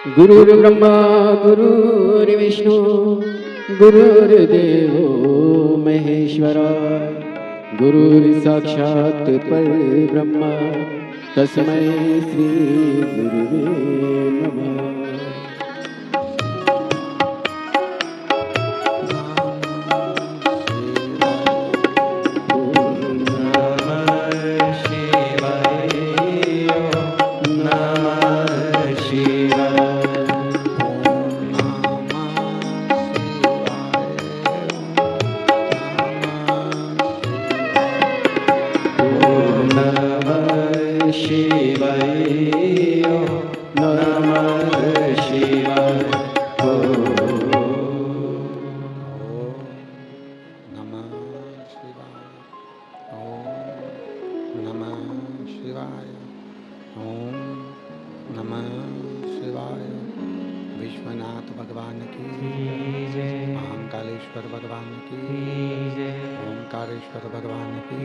गुरुर्ब्रह्मा गुरुर्विष्णु गुरुर्देवो महेश्वरा गुरुर्साक्षात् परब्रह्म तस्मै श्री गुरुवे नमः। विश्वनाथ भगवान की जय, महाकालेश्वर भगवान की जय, ओंकारेश्वर भगवान की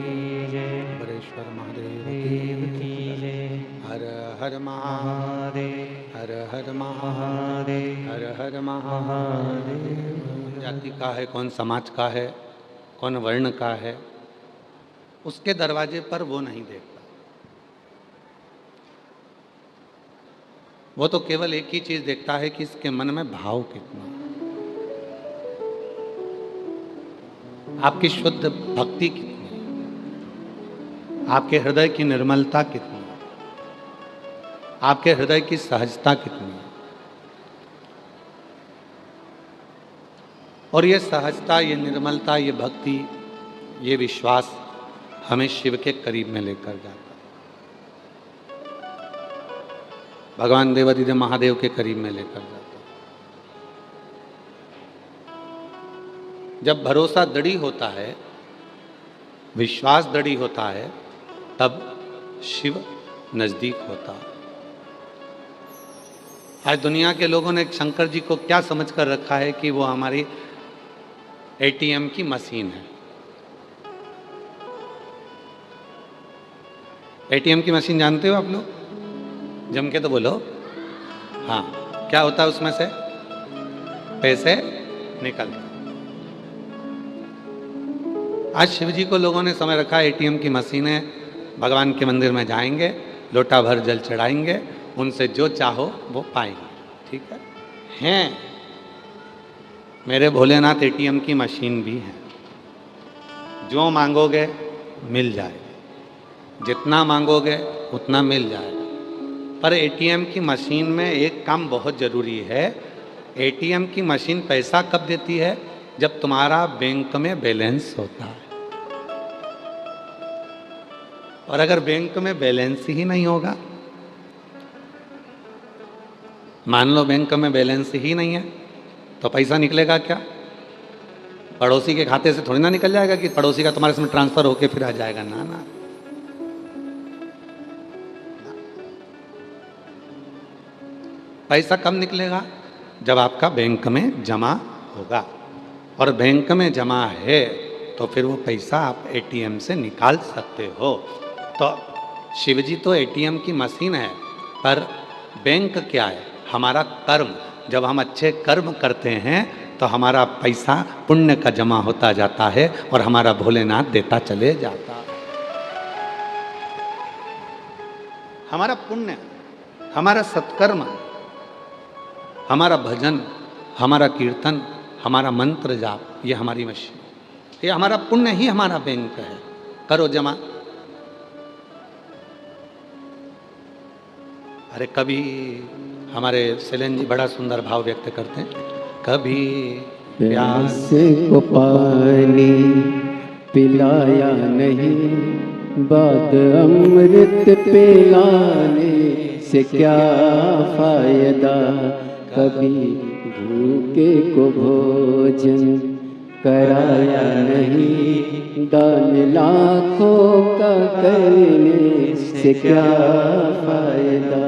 जय, बरेश्वर महादेव की जय। हर हर महादेव, हर हर महादेव, हर हर महादेव। जाति का है, कौन समाज का है, कौन वर्ण का है, उसके दरवाजे पर वो नहीं देखता। वो तो केवल एक ही चीज देखता है कि इसके मन में भाव कितना, आपकी शुद्ध भक्ति कितनी, आपके हृदय की निर्मलता कितनी, आपके हृदय की सहजता कितनी। और ये सहजता, ये निर्मलता, ये भक्ति, ये विश्वास हमें शिव के करीब में लेकर जाता है, भगवान देवाधिदेव महादेव के करीब में लेकर जाता है। जब भरोसा दृढ़ होता है, विश्वास दृढ़ होता है, तब शिव नजदीक होता है। आज दुनिया के लोगों ने शंकर जी को क्या समझकर रखा है कि वो हमारी एटीएम की मशीन है। एटीएम की मशीन जानते हो आप लोग? जम के तो बोलो। हाँ, क्या होता है उसमें से? पैसे निकलते। आज शिव जी को लोगों ने समझ रखा है एटीएम की मशीन है, भगवान के मंदिर में जाएंगे, लोटा भर जल चढ़ाएंगे, उनसे जो चाहो वो पाएंगे। ठीक है, हैं मेरे भोलेनाथ एटीएम की मशीन भी है। जो मांगोगे मिल जाएगा, जितना मांगोगे उतना मिल जाएगा। पर एटीएम की मशीन में एक काम बहुत ज़रूरी है। एटीएम की मशीन पैसा कब देती है? जब तुम्हारा बैंक में बैलेंस होता है। और अगर बैंक में बैलेंस ही नहीं होगा, मान लो बैंक में बैलेंस ही नहीं है, तो पैसा निकलेगा क्या? पड़ोसी के खाते से थोड़ी ना निकल जाएगा कि पड़ोसी का तुम्हारे इसमें ट्रांसफर होके फिर आ जाएगा। ना ना, पैसा कब निकलेगा? जब आपका बैंक में जमा होगा। और बैंक में जमा है तो फिर वो पैसा आप एटीएम से निकाल सकते हो। तो शिवजी तो एटीएम की मशीन है, पर बैंक क्या है? हमारा कर्म। जब हम अच्छे कर्म करते हैं तो हमारा पैसा पुण्य का जमा होता जाता है और हमारा भोलेनाथ देता चले जाता है। हमारा पुण्य, हमारा सत्कर्म, हमारा भजन, हमारा कीर्तन, हमारा मंत्र जाप, ये हमारी मशीन, ये हमारा पुण्य ही हमारा बैंक है। करो जमा। अरे कभी हमारे शैलेंद्र जी बड़ा सुंदर भाव व्यक्त करते हैं। कभी प्यास को पानी पिलाया नहीं, बाद अमृत पिलाने से क्या फायदा। कभी भूखे को भोजन कराया नहीं, दान लाखों का करने से क्या फायदा।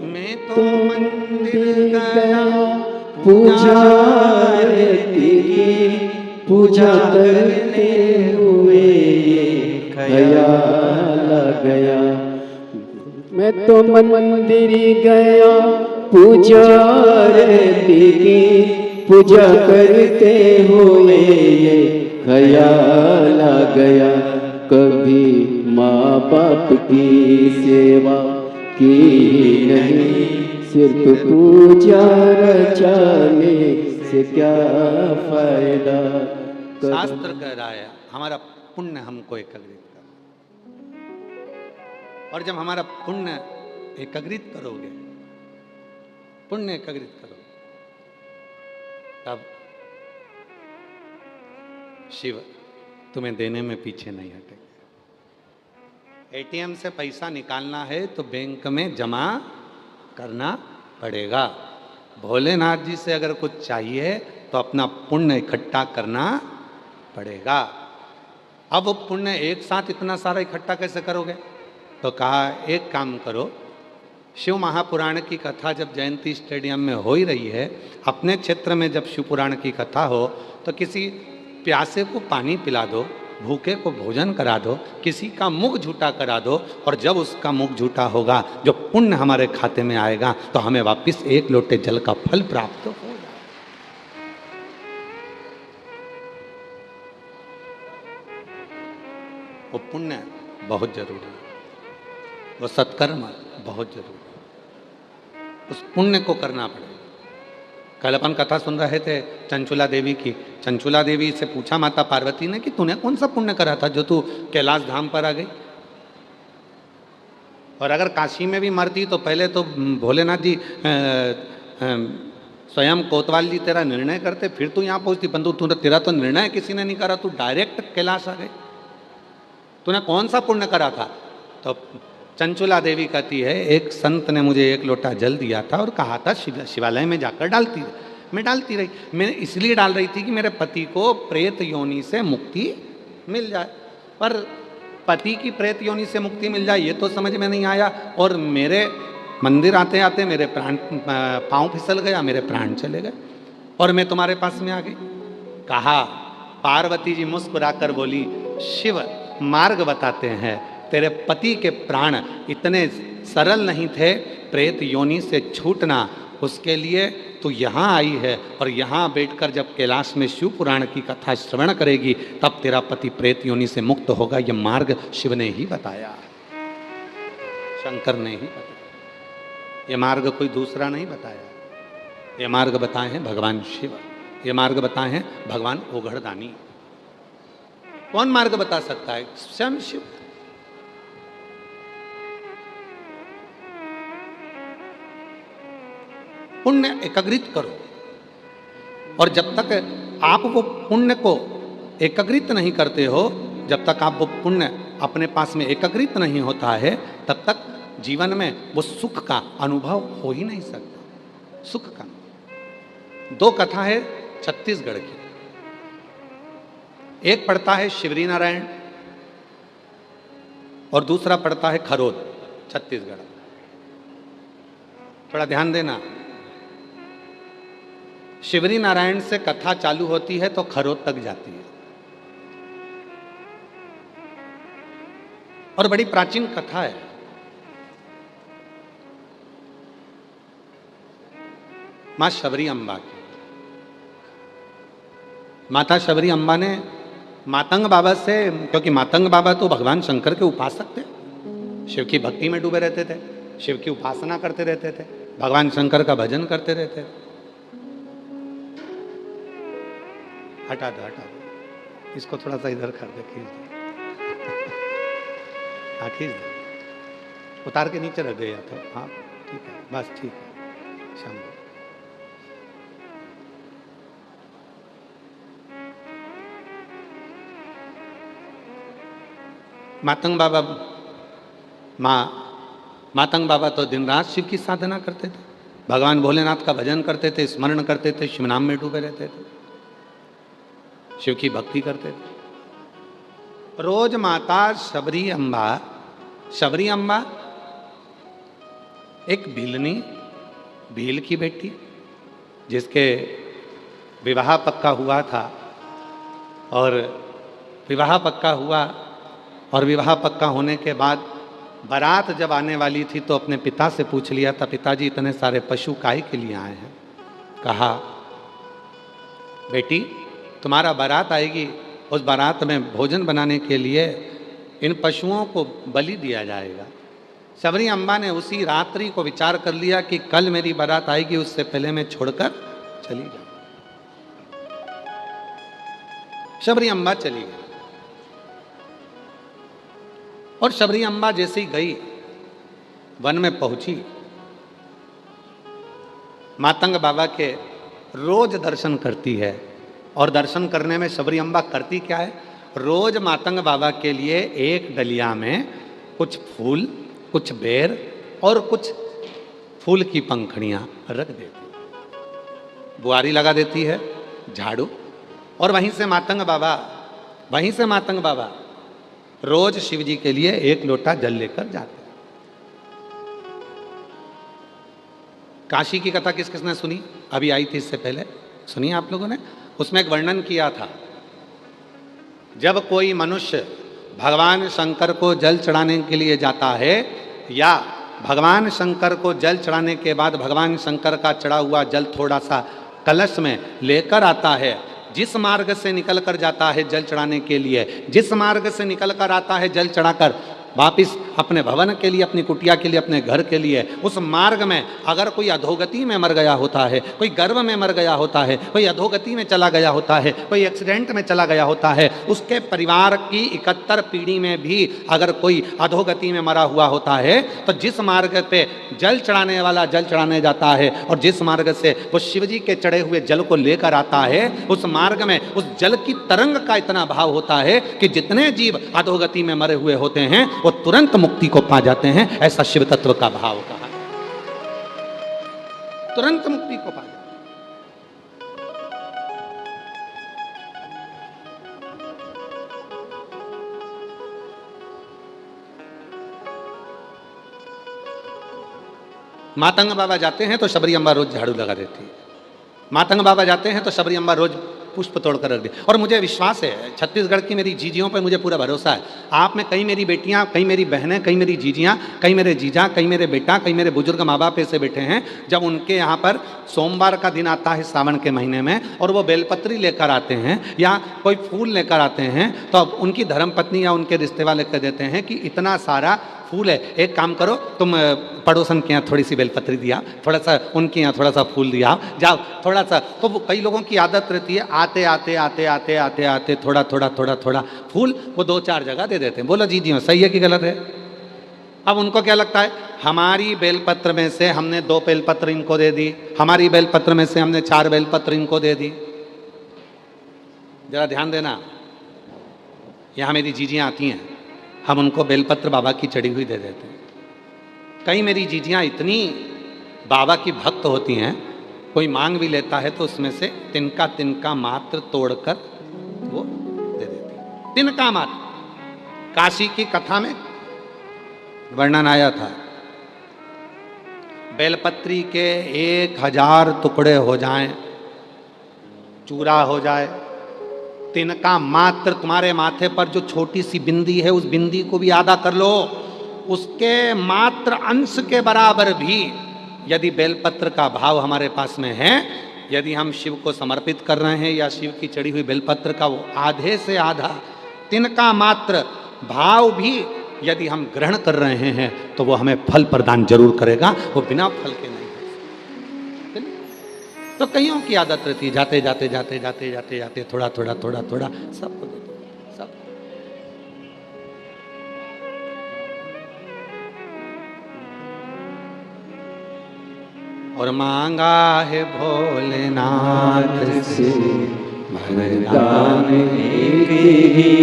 मैं तो मंदिर गया पूजा तेरी, पूजा करते हुए ख्याल आ गया। मैं तो मंदिर गया पूजा आरती की पूजा करते हुए ये ख्याल आ गया, कभी माँ बाप की सेवा की ही नहीं, सिर्फ पूजा रचाने से क्या फायदा। शास्त्र कह रहा है हमारा पुण्य हमको एकत्रित कर, और जब हमारा पुण्य एकत्रित करोगे, पुण्य एकत्रित करोगे, तब शिव तुम्हें देने में पीछे नहीं हटेगा। एटीएम से पैसा निकालना है तो बैंक में जमा करना पड़ेगा। भोलेनाथ जी से अगर कुछ चाहिए तो अपना पुण्य इकट्ठा करना पड़ेगा। अब वो पुण्य एक साथ इतना सारा इकट्ठा कैसे करोगे? तो कहा एक काम करो, शिव महापुराण की कथा जब जयंती स्टेडियम में हो ही रही है, अपने क्षेत्र में जब शिव पुराण की कथा हो तो किसी प्यासे को पानी पिला दो, भूखे को भोजन करा दो, किसी का मुख झूठा करा दो, और जब उसका मुख झूठा होगा जो पुण्य हमारे खाते में आएगा तो हमें वापस एक लोटे जल का फल प्राप्त हो जाए। वो पुण्य बहुत जरूरी है, वो सत्कर्म बहुत जरूरी है, उस पुण्य को करना पड़ेगा। कल अपन कथा सुन रहे थे चंचुला देवी की। चंचुला देवी से पूछा माता पार्वती ने कि तूने कौन सा पुण्य करा था जो तू कैलाश धाम पर आ गई, और अगर काशी में भी मरती तो पहले तो भोलेनाथ जी स्वयं कोतवाल जी तेरा निर्णय करते, फिर तू यहाँ पहुँचती, परंतु तेरा तो निर्णय किसी ने नहीं करा, तू डायरेक्ट कैलाश आ गई। तूने कौन सा पुण्य करा था? तो चंचुला देवी कहती है एक संत ने मुझे एक लोटा जल दिया था और कहा था शिवालय में जाकर डालती रही। मैं डालती रही, मैं इसलिए डाल रही थी कि मेरे पति को प्रेत योनि से मुक्ति मिल जाए, पर पति की प्रेत योनि से मुक्ति मिल जाए ये तो समझ में नहीं आया, और मेरे मंदिर आते आते मेरे प्राण पाँव फिसल गया, मेरे प्राण चले गए, और मैं तुम्हारे पास में आ गई। कहा, पार्वती जी मुस्कुराकर बोली, शिव मार्ग बताते हैं, तेरे पति के प्राण इतने सरल नहीं थे प्रेत योनि से छूटना, उसके लिए तू यहाँ आई है, और यहाँ बैठकर जब कैलाश में शिव पुराण की कथा श्रवण करेगी तब तेरा पति प्रेत योनि से मुक्त होगा। यह मार्ग शिव ने ही बताया, शंकर ने ही बताया, ये मार्ग कोई दूसरा नहीं बताया। ये मार्ग बताए हैं भगवान शिव, ये मार्ग बताए हैं भगवान ओघड़दानी। कौन मार्ग बता सकता है? स्वयं शिव। पुण्य एकत्रित करो, और जब तक आप वो पुण्य को एकत्रित नहीं करते हो, जब तक आप वो पुण्य अपने पास में एकत्रित नहीं होता है, तब तक जीवन में वो सुख का अनुभव हो ही नहीं सकता। सुख का दो कथा है छत्तीसगढ़ की, एक पढ़ता है शिवरी नारायण और दूसरा पढ़ता है खरोद, छत्तीसगढ़। थोड़ा ध्यान देना, शिवरी नारायण से कथा चालू होती है तो खरोद तक जाती है, और बड़ी प्राचीन कथा है। मां शबरी अम्बा की। माता शबरी अम्बा ने मातंग बाबा से, क्योंकि मातंग बाबा तो भगवान शंकर के उपासक थे, शिव की भक्ति में डूबे रहते थे, शिव की उपासना करते रहते थे, भगवान शंकर का भजन करते रहते थे। हटा दो, हटा दो, इसको थोड़ा सा इधर कर दे, खींच दो, हाँ खींच दो, उतार के नीचे रख गया तो, हाँ ठीक है, बस ठीक है, शाम। मातंग बाबा, मातंग बाबा तो दिन रात शिव की साधना करते थे, भगवान भोलेनाथ का भजन करते थे, स्मरण करते थे, शिव नाम में डूबे रहते थे, शिव की भक्ति करते थे। रोज माता शबरी अम्बा एक भीलनी, भील की बेटी जिसके विवाह पक्का हुआ था, और विवाह पक्का होने के बाद बारात जब आने वाली थी तो अपने पिता से पूछ लिया था, पिताजी इतने सारे पशु काहे के लिए आए हैं? कहा, बेटी तुम्हारा बारात आएगी, उस बारात में भोजन बनाने के लिए इन पशुओं को बलि दिया जाएगा। शबरी अम्बा ने उसी रात्रि को विचार कर लिया कि कल मेरी बारात आएगी, उससे पहले मैं छोड़कर चली जाऊं। शबरी अम्बा चली गई और शबरी अम्बा जैसे ही गई वन में पहुंची, मातंग बाबा के रोज दर्शन करती है। और दर्शन करने में शबरी अम्बा करती क्या है, रोज मातंग बाबा के लिए एक डलिया में कुछ फूल, कुछ बेर और कुछ फूल की पंखड़ियां रख देती, बुआरी लगा देती है, झाड़ू। और वहीं से मातंग बाबा रोज शिव जी के लिए एक लोटा जल लेकर जाते। काशी की कथा किस किसने सुनी? अभी आई थी इससे पहले, सुनी आप लोगों ने? उसमें एक वर्णन किया था, जब कोई मनुष्य भगवान शंकर को जल चढ़ाने के लिए जाता है या भगवान शंकर को जल चढ़ाने के बाद भगवान शंकर का चढ़ा हुआ जल थोड़ा सा कलश में लेकर आता है, जिस मार्ग से निकल कर जाता है जल चढ़ाने के लिए, जिस मार्ग से निकल कर आता है जल चढ़ाकर वापिस अपने भवन के लिए, अपनी कुटिया के लिए, अपने घर के लिए, उस मार्ग में अगर कोई अधोगति में मर गया होता है, कोई गर्भ में मर गया होता है, कोई अधोगति में चला गया होता है, कोई एक्सीडेंट में चला गया होता है, उसके परिवार की 71 पीढ़ी में भी अगर कोई अधोगति में मरा हुआ होता है, तो जिस मार्ग पे जल चढ़ाने वाला जल चढ़ाने जाता है और जिस मार्ग से वो शिव जी के चढ़े हुए जल को लेकर आता है, उस मार्ग में उस जल की तरंग का इतना भाव होता है कि जितने जीव अधोगति में मरे हुए होते हैं वो तुरंत मुक्ति को पा जाते हैं। ऐसा शिव तत्व का भाव कहा, तुरंत मुक्ति को पा जाते हैं। मातंग बाबा जाते हैं तो शबरी अम्बा रोज झाड़ू लगा देती है। मातंग बाबा जाते हैं तो शबरी अम्बा रोज पुष्प तोड़कर रख दी। और मुझे विश्वास है, छत्तीसगढ़ की मेरी जीजियों पर मुझे पूरा भरोसा है। आप में कई मेरी बेटियां, कई मेरी बहनें, कई मेरी जीजियां, कई मेरे जीजा, कई मेरे बेटा, कई मेरे बुजुर्ग माँ बाप ऐसे बैठे हैं, जब उनके यहाँ पर सोमवार का दिन आता है सावन के महीने में और वो बेलपत्री लेकर आते हैं या कोई फूल लेकर आते हैं, तो अब उनकी धर्मपत्नी या उनके रिश्ते वाले कह देते हैं कि इतना सारा फूल है, एक काम करो तुम पड़ोसन के यहाँ थोड़ी सी बेलपत्री दिया, थोड़ा सा उनके यहाँ थोड़ा सा फूल दिया, जाओ थोड़ा सा। तो वो कई लोगों की आदत रहती है, आते आते आते आते आते आते थोड़ा थोड़ा थोड़ा थोड़ा फूल वो 2-4 जगह दे देते हैं। बोलो जी जी सही है कि गलत है? अब उनको क्या लगता है, हमारी बेलपत्र में से हमने 2 बेलपत्र इनको दे दी, हमारी बेलपत्र में से हमने 4 बेलपत्र इनको दे दी। जरा ध्यान देना, यहाँ मेरी जीजियाँ आती हैं, हम उनको बेलपत्र बाबा की चढ़ी हुई दे देते हैं। कई मेरी जीजियाँ इतनी बाबा की भक्त होती हैं, कोई मांग भी लेता है तो उसमें से तिनका तिनका मात्र तोड़कर वो दे देती है, तिनका मात्र। काशी की कथा में वर्णन आया था, बेलपत्री के 1000 टुकड़े हो जाएं, चूरा हो जाए, तिनका मात्र तुम्हारे माथे पर जो छोटी सी बिंदी है उस बिंदी को भी आधा कर लो, उसके मात्र अंश के बराबर भी यदि बेलपत्र का भाव हमारे पास में है, यदि हम शिव को समर्पित कर रहे हैं या शिव की चढ़ी हुई बेलपत्र का वो आधे से आधा तिनका मात्र भाव भी यदि हम ग्रहण कर रहे हैं तो वो हमें फल प्रदान जरूर करेगा, वो बिना फल के नहीं। तो कईयों की आदत रहती है, जाते जाते जाते जाते जाते जाते थोड़ा थोड़ा थोड़ा थोड़ा सबको दे दो, सब। और मांगा है भोलेनाथ से वरदान एक ही,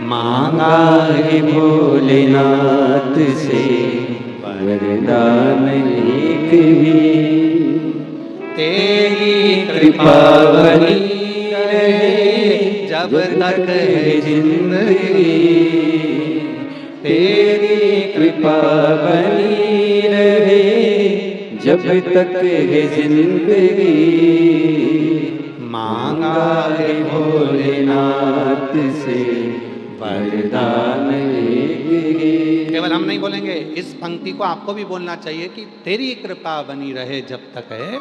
मांगा है भोलेनाथ से वरदान एक ही। तेरी कृपा बनी रहे जब तक है जिंदगी, तेरी कृपा बनी रहे जब तक है जिंदगी। मांगा है भोलेनाथ से वरदान एक ही। केवल हम नहीं बोलेंगे, इस पंक्ति को आपको भी बोलना चाहिए कि तेरी कृपा बनी रहे जब तक है।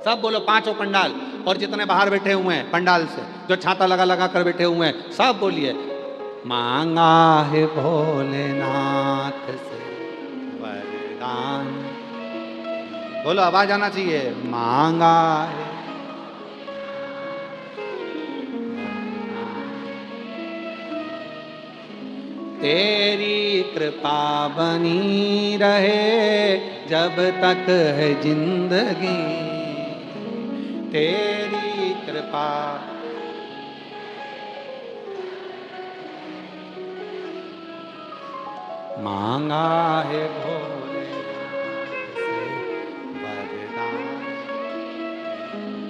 सब बोलो, पांचों पंडाल और जितने बाहर बैठे हुए हैं पंडाल से, जो छाता लगा लगा कर बैठे हुए हैं, सब बोलिए, मांगा है भोलेनाथ से वरदान। बोलो, आवाज आना चाहिए, मांगा है। तेरी कृपा बनी रहे जब तक है जिंदगी, तेरी कृपा। मांगा है भोले से वरदान।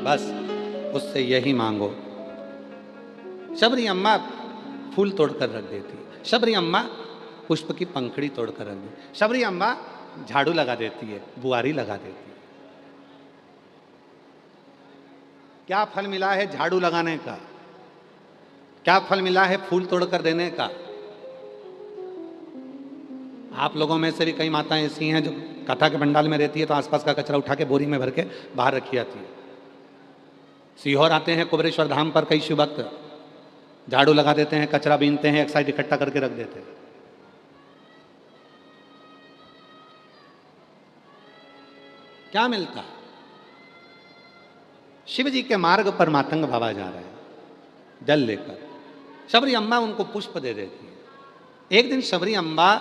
बस उससे यही मांगो। शबरी अम्मा फूल तोड़कर रख देती, शबरी अम्मा पुष्प की पंखड़ी तोड़कर रख देती, शबरी अम्मा झाड़ू लगा देती है, बुआरी लगा देती है। क्या फल मिला है झाड़ू लगाने का? क्या फल मिला है फूल तोड़कर देने का? आप लोगों में से भी कई माताएं ऐसी हैं जो कथा के पंडाल में रहती है तो आसपास का कचरा उठा के बोरी में भर के बाहर रखी जाती है। सीहोर आते हैं कुबरेश्वर धाम पर कई शिव भक्त, झाड़ू लगा देते हैं, कचरा बीनते हैं, एक साइड इकट्ठा करके रख देते हैं। क्या मिलता? शिव जी के मार्ग पर मातंग बाबा जा रहे हैं जल लेकर, शबरी अम्बा उनको पुष्प दे देती है। एक दिन शबरी अम्बा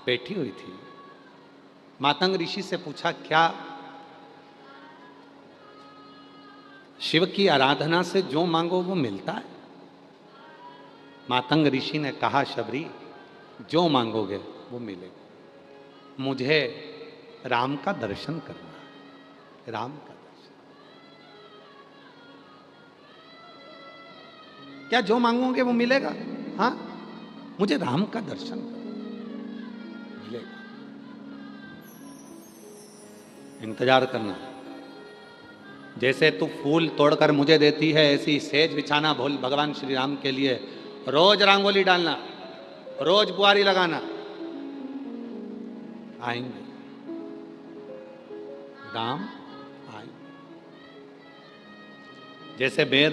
बैठी हुई थी, मातंग ऋषि से पूछा, क्या शिव की आराधना से जो मांगो वो मिलता है? मातंग ऋषि ने कहा, शबरी, जो मांगोगे वो मिलेगा। मुझे राम का दर्शन करना है, राम का दर्शन। क्या जो मांगोगे वो मिलेगा? हाँ, मुझे राम का दर्शन करना मिलेगा। इंतजार करना। जैसे तू फूल तोड़कर मुझे देती है, ऐसी सेज बिछाना भोल भगवान श्री राम के लिए। रोज रंगोली डालना, रोज बुआरी लगाना, आएंगे राम, आएंगे। जैसे बेर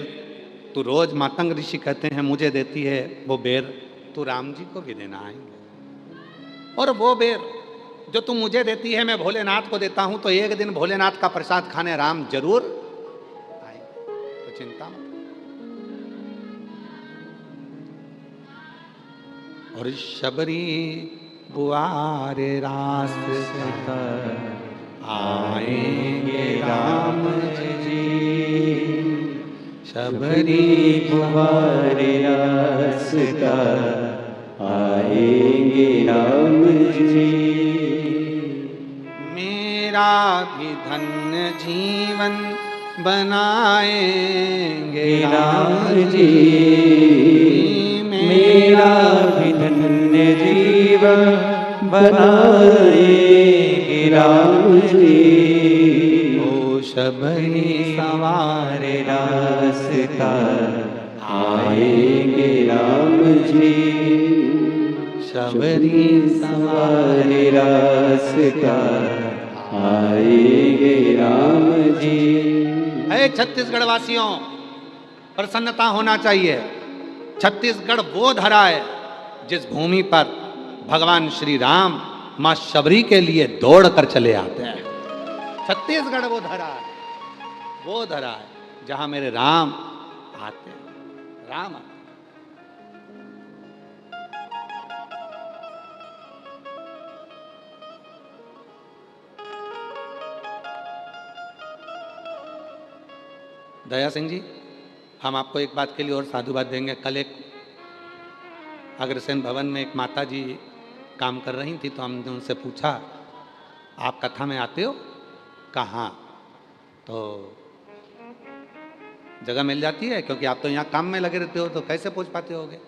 तू रोज मातंग ऋषि कहते हैं मुझे देती है, वो बेर तू राम जी को भी देना, आएंगे। और वो बेर जो तू मुझे देती है मैं भोलेनाथ को देता हूं, तो एक दिन भोलेनाथ का प्रसाद खाने राम जरूर आएंगे, तो चिंता मत। और शबरी बुआरे रास्ता आएंगे राम जी, शबरी बुआरे रास्ता आएंगे राम जी। मेरा भी धन्य जीवन बनाएंगे राम जी, मेरा भी धन्य जीवन बनाएंगे राम जी। ओ शबरी सवारे रास्ता आएंगे राम जी, शबरी सवारे रास्ता आएंगे राम जी। अरे छत्तीसगढ़ वासियों, प्रसन्नता होना चाहिए। छत्तीसगढ़ वो धरा है जिस भूमि पर भगवान श्री राम मां शबरी के लिए दौड़ कर चले आते हैं। छत्तीसगढ़ वो धरा है, वो धरा है जहां मेरे राम आते हैं, राम आते हैं। दया सिंह जी, हम आपको एक बात के लिए और साधुवाद देंगे। कल एक अग्रसेन भवन में एक माता जी काम कर रही थी, तो हमने उनसे पूछा, आप कथा में आते हो? कहाँ? तो जगह मिल जाती है, क्योंकि आप तो यहाँ काम में लगे रहते हो, तो कैसे पहुँच पाते होगे?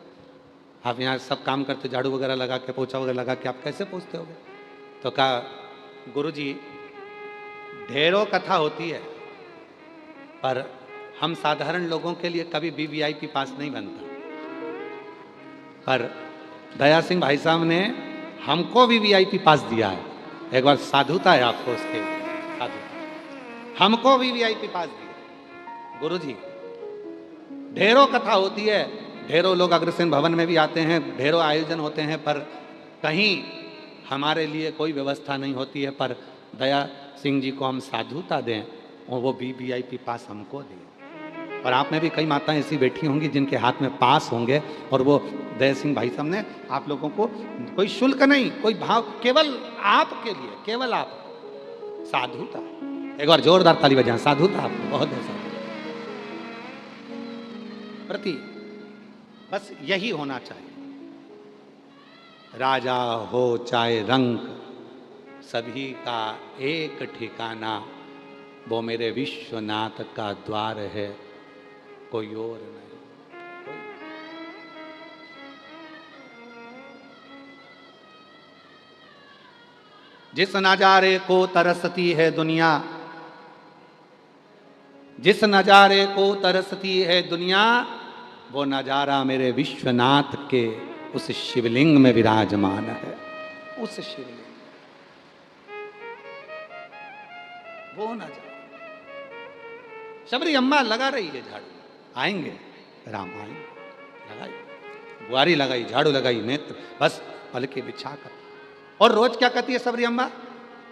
आप यहाँ सब काम करते, झाड़ू वगैरह लगा के, पोछा वगैरह लगा के, आप कैसे पहुँचते होगे? तो कहा, गुरुजी, ढेरों कथा होती है, पर हम साधारण लोगों के लिए कभी वीवीआईपी पास नहीं बनता। पर दया सिंह भाई साहब ने हमको भी वीआईपी पास दिया है। एक बार साधुता है आपको उसके, साधुता। हमको भी वीआईपी पास दिया गुरुजी। ढेरों कथा होती है, ढेरों लोग अग्रसेन भवन में भी आते हैं, ढेरों आयोजन होते हैं, पर कहीं हमारे लिए कोई व्यवस्था नहीं होती है। पर दया सिंह जी को हम साधुता दें और वो भी वीआईपी पास हमको दें। और आप में भी कई माताएं ऐसी बैठी होंगी जिनके हाथ में पास होंगे, और वो दया सिंह भाई साहब ने आप लोगों को कोई शुल्क नहीं, कोई भाव, केवल आपके लिए, केवल आप साधुता। एक बार जोरदार ताली बजाएं, साधुता आपको बहुत है साधु प्रति। बस यही होना चाहिए। राजा हो चाहे रंक, सभी का एक ठिकाना, वो मेरे विश्वनाथ का द्वार है, कोई और नहीं। जिस नजारे को तरसती है दुनिया, जिस नजारे को तरसती है दुनिया, वो नजारा मेरे विश्वनाथ के उस शिवलिंग में विराजमान है। उस शिवलिंग, वो नजारा। शबरी अम्मा लगा रही है झाड़ू, आएंगे राम, आएंगे, लगाई बुआरी, लगाई झाड़ू, लगाई नेत्र, बस पलके बिछाकर। और रोज क्या कहती है शबरी अम्मा?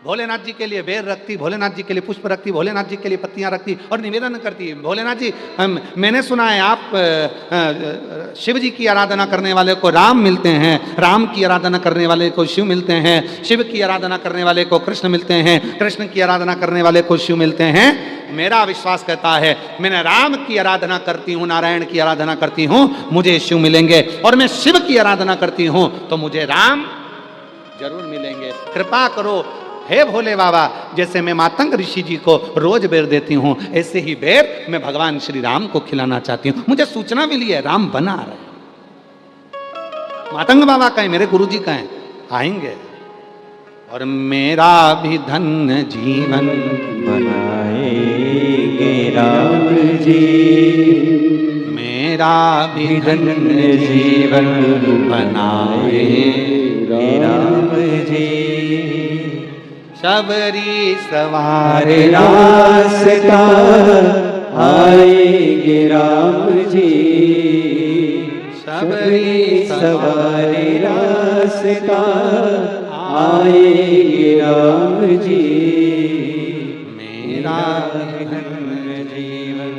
भोलेनाथ जी के लिए बेर रखती, भोलेनाथ जी के लिए पुष्प रखती, भोलेनाथ जी के लिए पत्तियां रखती और निवेदन करती है, भोलेनाथ जी मैंने सुना है आप शिव जी की आराधना करने वाले को राम मिलते हैं, राम की आराधना करने वाले को शिव मिलते हैं, शिव की आराधना करने वाले को कृष्ण मिलते हैं, कृष्ण की आराधना करने वाले को शिव मिलते हैं। मेरा विश्वास कहता है मैंने राम की आराधना करती हूँ, नारायण की आराधना करती हूँ, मुझे शिव मिलेंगे, और मैं शिव की आराधना करती हूँ तो मुझे राम जरूर मिलेंगे। कृपा करो हे भोले बाबा, जैसे मैं मातंग ऋषि जी को रोज बेर देती हूँ, ऐसे ही बेर मैं भगवान श्री राम को खिलाना चाहती हूँ। मुझे सूचना मिली है राम बना रहे, मातंग बाबा कहें, मेरे गुरु जी कहें, आएंगे। और मेरा भी धन्य जीवन बनाएंगे राम जी, मेरा भी धन्य जीवन बनाएंगे राम जी। शबरी सवार रास्ता आएंगे राम जी, शबरी सवारी रास्ता आएंगे राम जी। मेरा धन्य जीवन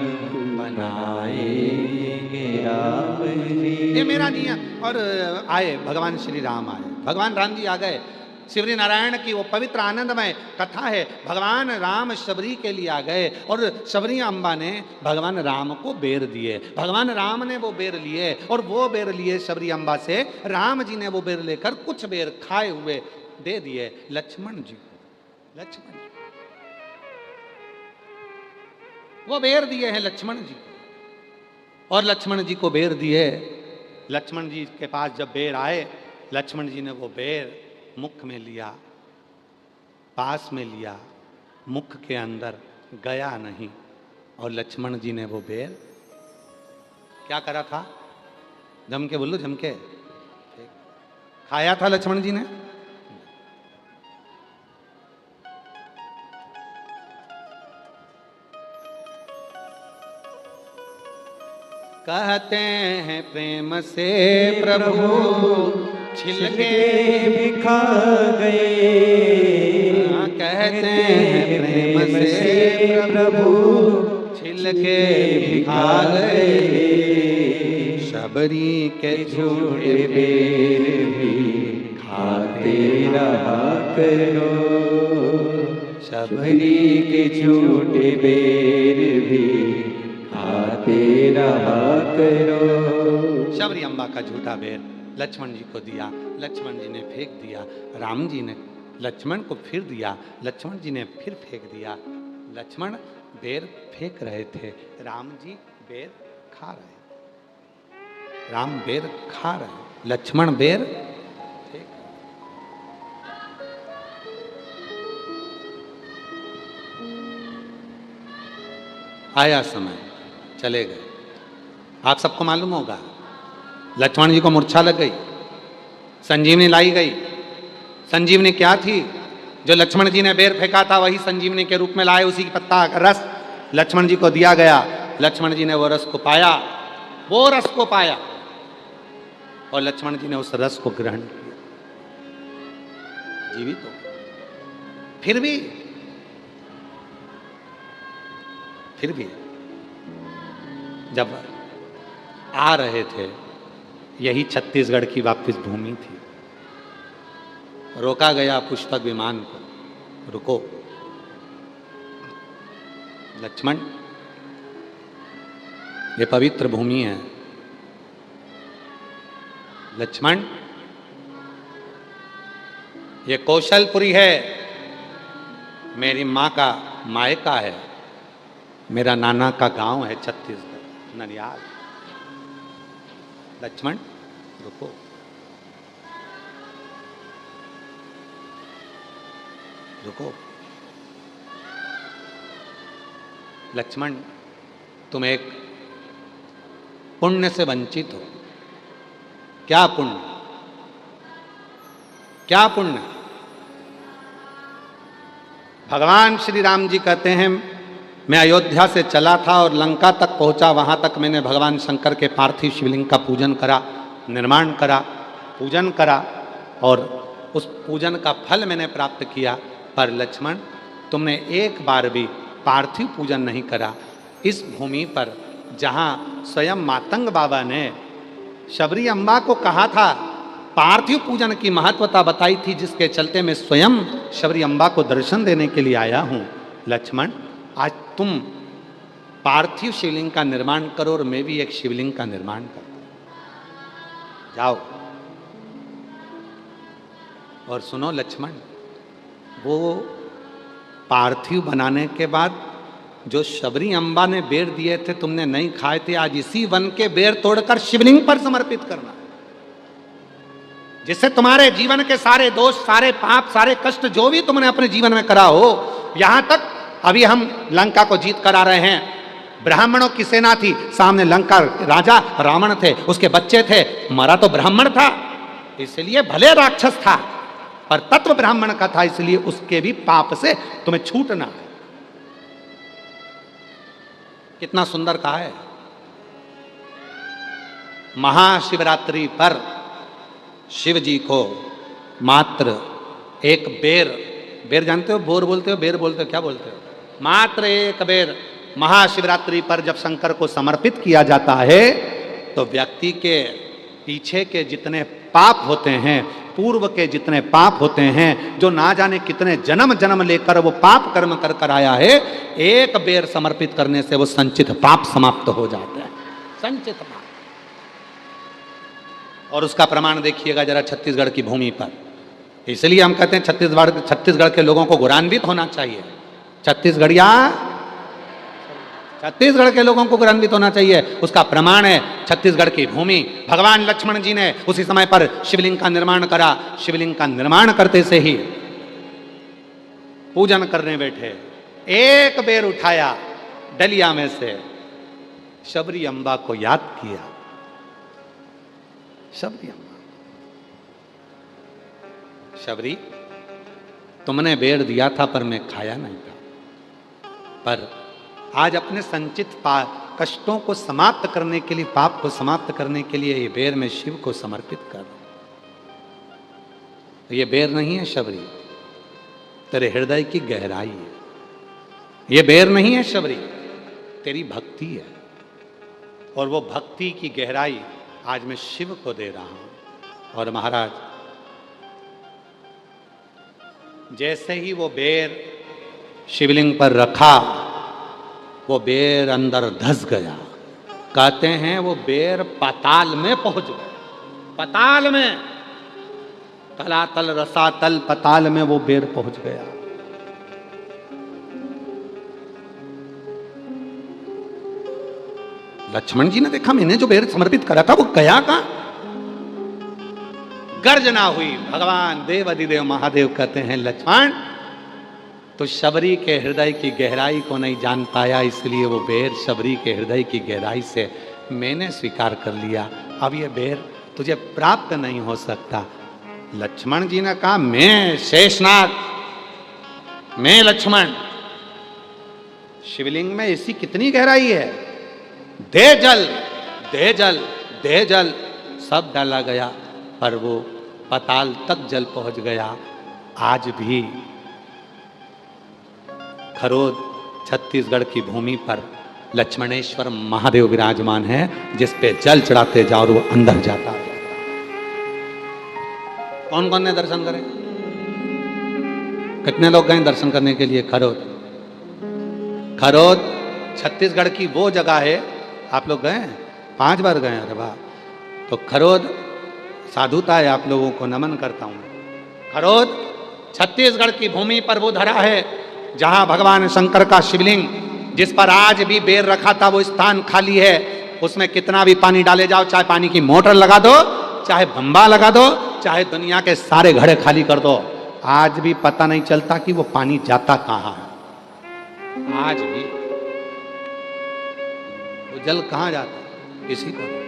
बनाएंगे राम जी। ये मेरा नहीं है। और आए भगवान श्री राम आए, भगवान राम जी आ गए। शिवरी नारायण की वो पवित्र आनंदमय कथा है। भगवान राम शबरी के लिए आ गए और शबरी अम्बा ने भगवान राम को बेर दिए। भगवान राम ने वो बेर लिए और वो बेर लिए शबरी अम्बा से। राम जी ने वो बेर लेकर कुछ बेर खाए हुए दे दिए लक्ष्मण जी को। लक्ष्मण जी वो बेर दिए हैं लक्ष्मण जी को, और लक्ष्मण जी को बेर दिए। लक्ष्मण जी के पास जब बेर आए, लक्ष्मण जी ने वो बेर मुख में लिया, पास में लिया, मुख के अंदर गया नहीं। और लक्ष्मण जी ने वो बेर क्या करा था? जम के बोलो, जम के खाया था लक्ष्मण जी ने। कहते हैं प्रेम से प्रभु छिलके भी खा गए, कहते हैं प्रेम से प्रभु छिलके भी खा गए। शबरी के झूठे बेर भी खाते रहा करो, शबरी के झूठे बेर भी खाते रहा करो। शबरी अम्बा का झूठा बेर लक्ष्मण जी को दिया, लक्ष्मण जी ने फेंक दिया। राम जी ने लक्ष्मण को फिर दिया, लक्ष्मण जी ने फिर फेंक दिया। लक्ष्मण बेर फेंक रहे थे, राम जी बेर खा रहे। राम बेर खा रहे, लक्ष्मण बेर फेंक। आया समय, चले गए। आप सबको मालूम होगा लक्ष्मण जी को मूर्छा लग गई, संजीवनी लाई गई। संजीवनी क्या थी? जो लक्ष्मण जी ने बेर फेंका था वही संजीवनी के रूप में लाए, उसी की पत्ता का रस लक्ष्मण जी को दिया गया। लक्ष्मण जी ने वो रस को पाया, वो रस को पाया और लक्ष्मण जी ने उस रस को ग्रहण किया, जीवित हो। फिर भी जब आ रहे थे, यही छत्तीसगढ़ की वापस भूमि थी, रोका गया पुष्पक विमान को, रुको लक्ष्मण, ये पवित्र भूमि है। लक्ष्मण, ये कौशलपुरी है, मेरी माँ का मायका है, मेरा नाना का गांव है छत्तीसगढ़, ननियाल। लक्ष्मण रुको, रुको। लक्ष्मण, तुम एक पुण्य से वंचित हो। क्या पुण्य? क्या पुण्य? भगवान श्री राम जी कहते हैं, मैं अयोध्या से चला था और लंका तक पहुंचा, वहां तक मैंने भगवान शंकर के पार्थिव शिवलिंग का पूजन करा, निर्माण करा, पूजन करा और उस पूजन का फल मैंने प्राप्त किया। पर लक्ष्मण, तुमने एक बार भी पार्थिव पूजन नहीं करा। इस भूमि पर जहां स्वयं मातंग बाबा ने शबरी अम्बा को कहा था, पार्थिव पूजन की महत्वता बताई थी, जिसके चलते मैं स्वयं शबरी अम्बा को दर्शन देने के लिए आया हूं। लक्ष्मण, आज तुम पार्थिव शिवलिंग का निर्माण करो और मैं भी एक शिवलिंग का निर्माण करता हूं। जाओ। और सुनो लक्ष्मण, वो पार्थिव बनाने के बाद जो शबरी अम्बा ने बेर दिए थे, तुमने नहीं खाए थे, आज इसी वन के बेर तोड़कर शिवलिंग पर समर्पित करना, जिससे तुम्हारे जीवन के सारे दोष, सारे पाप, सारे कष्ट जो भी तुमने अपने जीवन में करा हो, यहां तक अभी हम लंका को जीत कर आ रहे हैं। ब्राह्मणों की सेना थी, सामने लंका राजा रावण थे, उसके बच्चे थे, मरा तो ब्राह्मण था, इसलिए भले राक्षस था पर तत्व ब्राह्मण का था, इसलिए उसके भी पाप से तुम्हें छूटना है। कितना सुंदर कहा है। महाशिवरात्रि पर शिव जी को मात्र एक बेर जानते हो, बोर बोलते हो, बेर बोलते हो, क्या बोलते हो, मात्र एक बेर महाशिवरात्रि पर जब शंकर को समर्पित किया जाता है, तो व्यक्ति के पीछे के जितने पाप होते हैं, पूर्व के जितने पाप होते हैं, जो ना जाने कितने जन्म जन्म लेकर वो पाप कर्म कर कर आया है, एक बेर समर्पित करने से वो संचित पाप समाप्त हो जाता है, संचित पाप। और उसका प्रमाण देखिएगा जरा छत्तीसगढ़ की भूमि पर। इसलिए हम कहते हैं छत्तीसगढ़ के लोगों को गौरवान्वित होना चाहिए। छत्तीसगढ़ के लोगों को गौरवान्वित होना चाहिए। उसका प्रमाण है छत्तीसगढ़ की भूमि। भगवान लक्ष्मण जी ने उसी समय पर शिवलिंग का निर्माण करा। शिवलिंग का निर्माण करते से ही पूजन करने बैठे, एक बेर उठाया डलिया में से, शबरी अम्बा को याद किया। शबरी अम्बा, शबरी, तुमने बेर दिया था पर मैं खाया नहीं था, पर आज अपने संचित कष्टों को समाप्त करने के लिए, पाप को समाप्त करने के लिए ये बेर मैं शिव को समर्पित कर रहा हूं। ये बेर नहीं है शबरी, तेरे हृदय की गहराई है। ये बेर नहीं है शबरी, तेरी भक्ति है। और वो भक्ति की गहराई आज मैं शिव को दे रहा हूं। और महाराज, जैसे ही वो बेर शिवलिंग पर रखा, वो बेर अंदर धस गया। कहते हैं वो बेर पाताल में पहुंच गया। पाताल में, तलातल रसातल पाताल में वो बेर पहुंच गया। लक्ष्मण जी ने देखा, मैंने जो बेर समर्पित करा था वो गया कहां? गर्जना हुई। भगवान देव अधिदेव महादेव कहते हैं, लक्ष्मण, तो शबरी के हृदय की गहराई को नहीं जान पाया, इसलिए वो बेर शबरी के हृदय की गहराई से मैंने स्वीकार कर लिया। अब ये बेर तुझे प्राप्त नहीं हो सकता। लक्ष्मण जी ने कहा, मैं शेषनाग, मैं लक्ष्मण, शिवलिंग में ऐसी कितनी गहराई है, दे जल, दे जल, दे जल। सब डाला गया, पर वो पाताल तक जल पहुंच गया। आज भी खरोद छत्तीसगढ़ की भूमि पर लक्ष्मणेश्वर महादेव विराजमान है, जिस पे जल चढ़ाते जाओ और वो अंदर जाता है। कौन कौन ने दर्शन करे? कितने लोग गए दर्शन करने के लिए खरोद? खरोद छत्तीसगढ़ की वो जगह है, आप लोग गए? 5 बार गए? अरे वाह! तो खरोद साधुता है, आप लोगों को नमन करता हूं। खरोद छत्तीसगढ़ की भूमि पर वो धरा है जहां भगवान शंकर का शिवलिंग, जिस पर आज भी बेर रखा था, वो स्थान खाली है। उसमें कितना भी पानी डाले जाओ, चाहे पानी की मोटर लगा दो, चाहे बम्बा लगा दो, चाहे दुनिया के सारे घड़े खाली कर दो, आज भी पता नहीं चलता कि वो पानी जाता कहां है। आज भी वो जल कहां जाता है, किसी को नहीं।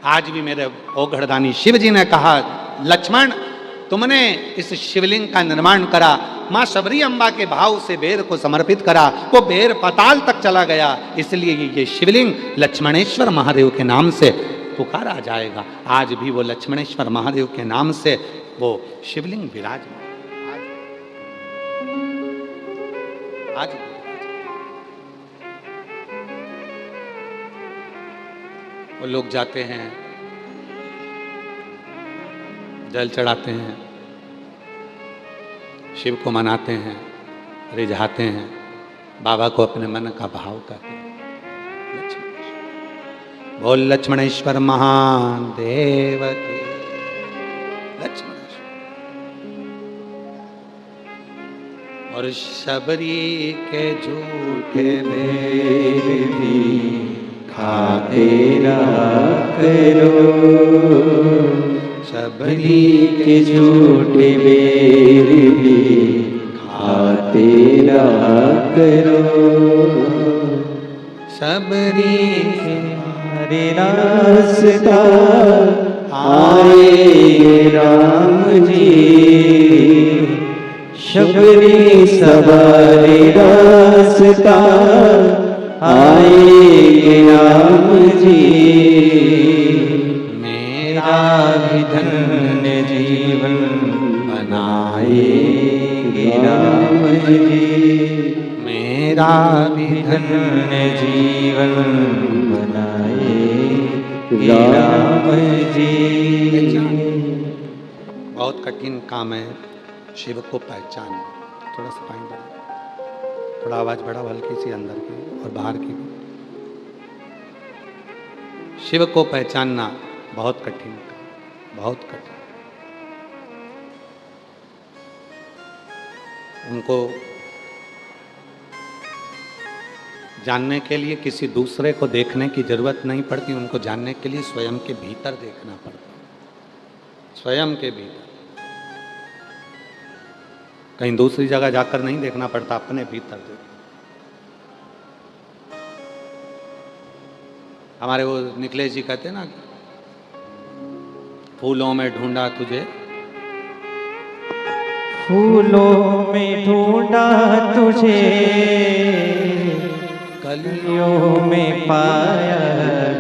आज भी मेरे ओघड़दानी शिव जी ने कहा, लक्ष्मण तुमने इस शिवलिंग का निर्माण करा, मां शबरी अम्बा के भाव से बेर को समर्पित करा, वो बेर पाताल तक चला गया, इसलिए ये शिवलिंग लक्ष्मणेश्वर महादेव के नाम से पुकारा जाएगा। आज भी वो लक्ष्मणेश्वर महादेव के नाम से वो शिवलिंग विराजमान। आज वो लोग जाते हैं, जल चढ़ाते हैं, शिव को मनाते हैं, रिझाते हैं, बाबा को अपने मन का भाव कहते हैं। बोल लक्ष्मणेश्वर महादेव की। लक्ष्मणेश्वर और शबरी के झूठे बेर भी खाते रहा करो, शबरी के झूठे बेर भी खाते रहा करो। शबरी के हरे रास्ता आए राम जी, शबरी सवारे रास्ता आए राम जी। मेरा भी धन्य जीवन बनाएंगे राम जी, मेरा भी धन्य जीवन बनाएंगे राम जी। बहुत कठिन काम है शिव को पहचानना। थोड़ा सा पानी बढ़ा, थोड़ा आवाज बढ़ाओ, हल्की सी अंदर की और बाहर की भी। शिव को पहचानना बहुत कठिन काम, बहुत कठिन। उनको जानने के लिए किसी दूसरे को देखने की जरूरत नहीं पड़ती, उनको जानने के लिए स्वयं के भीतर देखना पड़ता, स्वयं के भीतर। कहीं दूसरी जगह जाकर नहीं देखना पड़ता, अपने भीतर देखना। हमारे वो निखिलेश जी कहते हैं ना, फूलों में ढूंढा तुझे, फूलों में ढूंढा तुझे, कलियों में पाया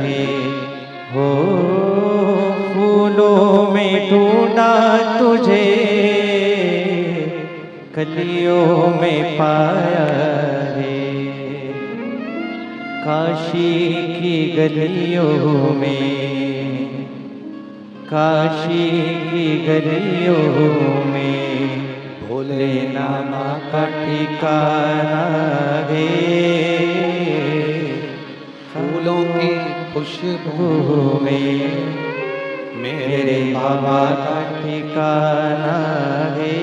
है हो। फूलों में ढूंढा तुझे, कलियों में पाया है। काशी की गलियों में, काशी की गलियों में भोले नामा का ठिकाना है। फूलों की खुशबू में मेरे बाबा का ठिकाना है।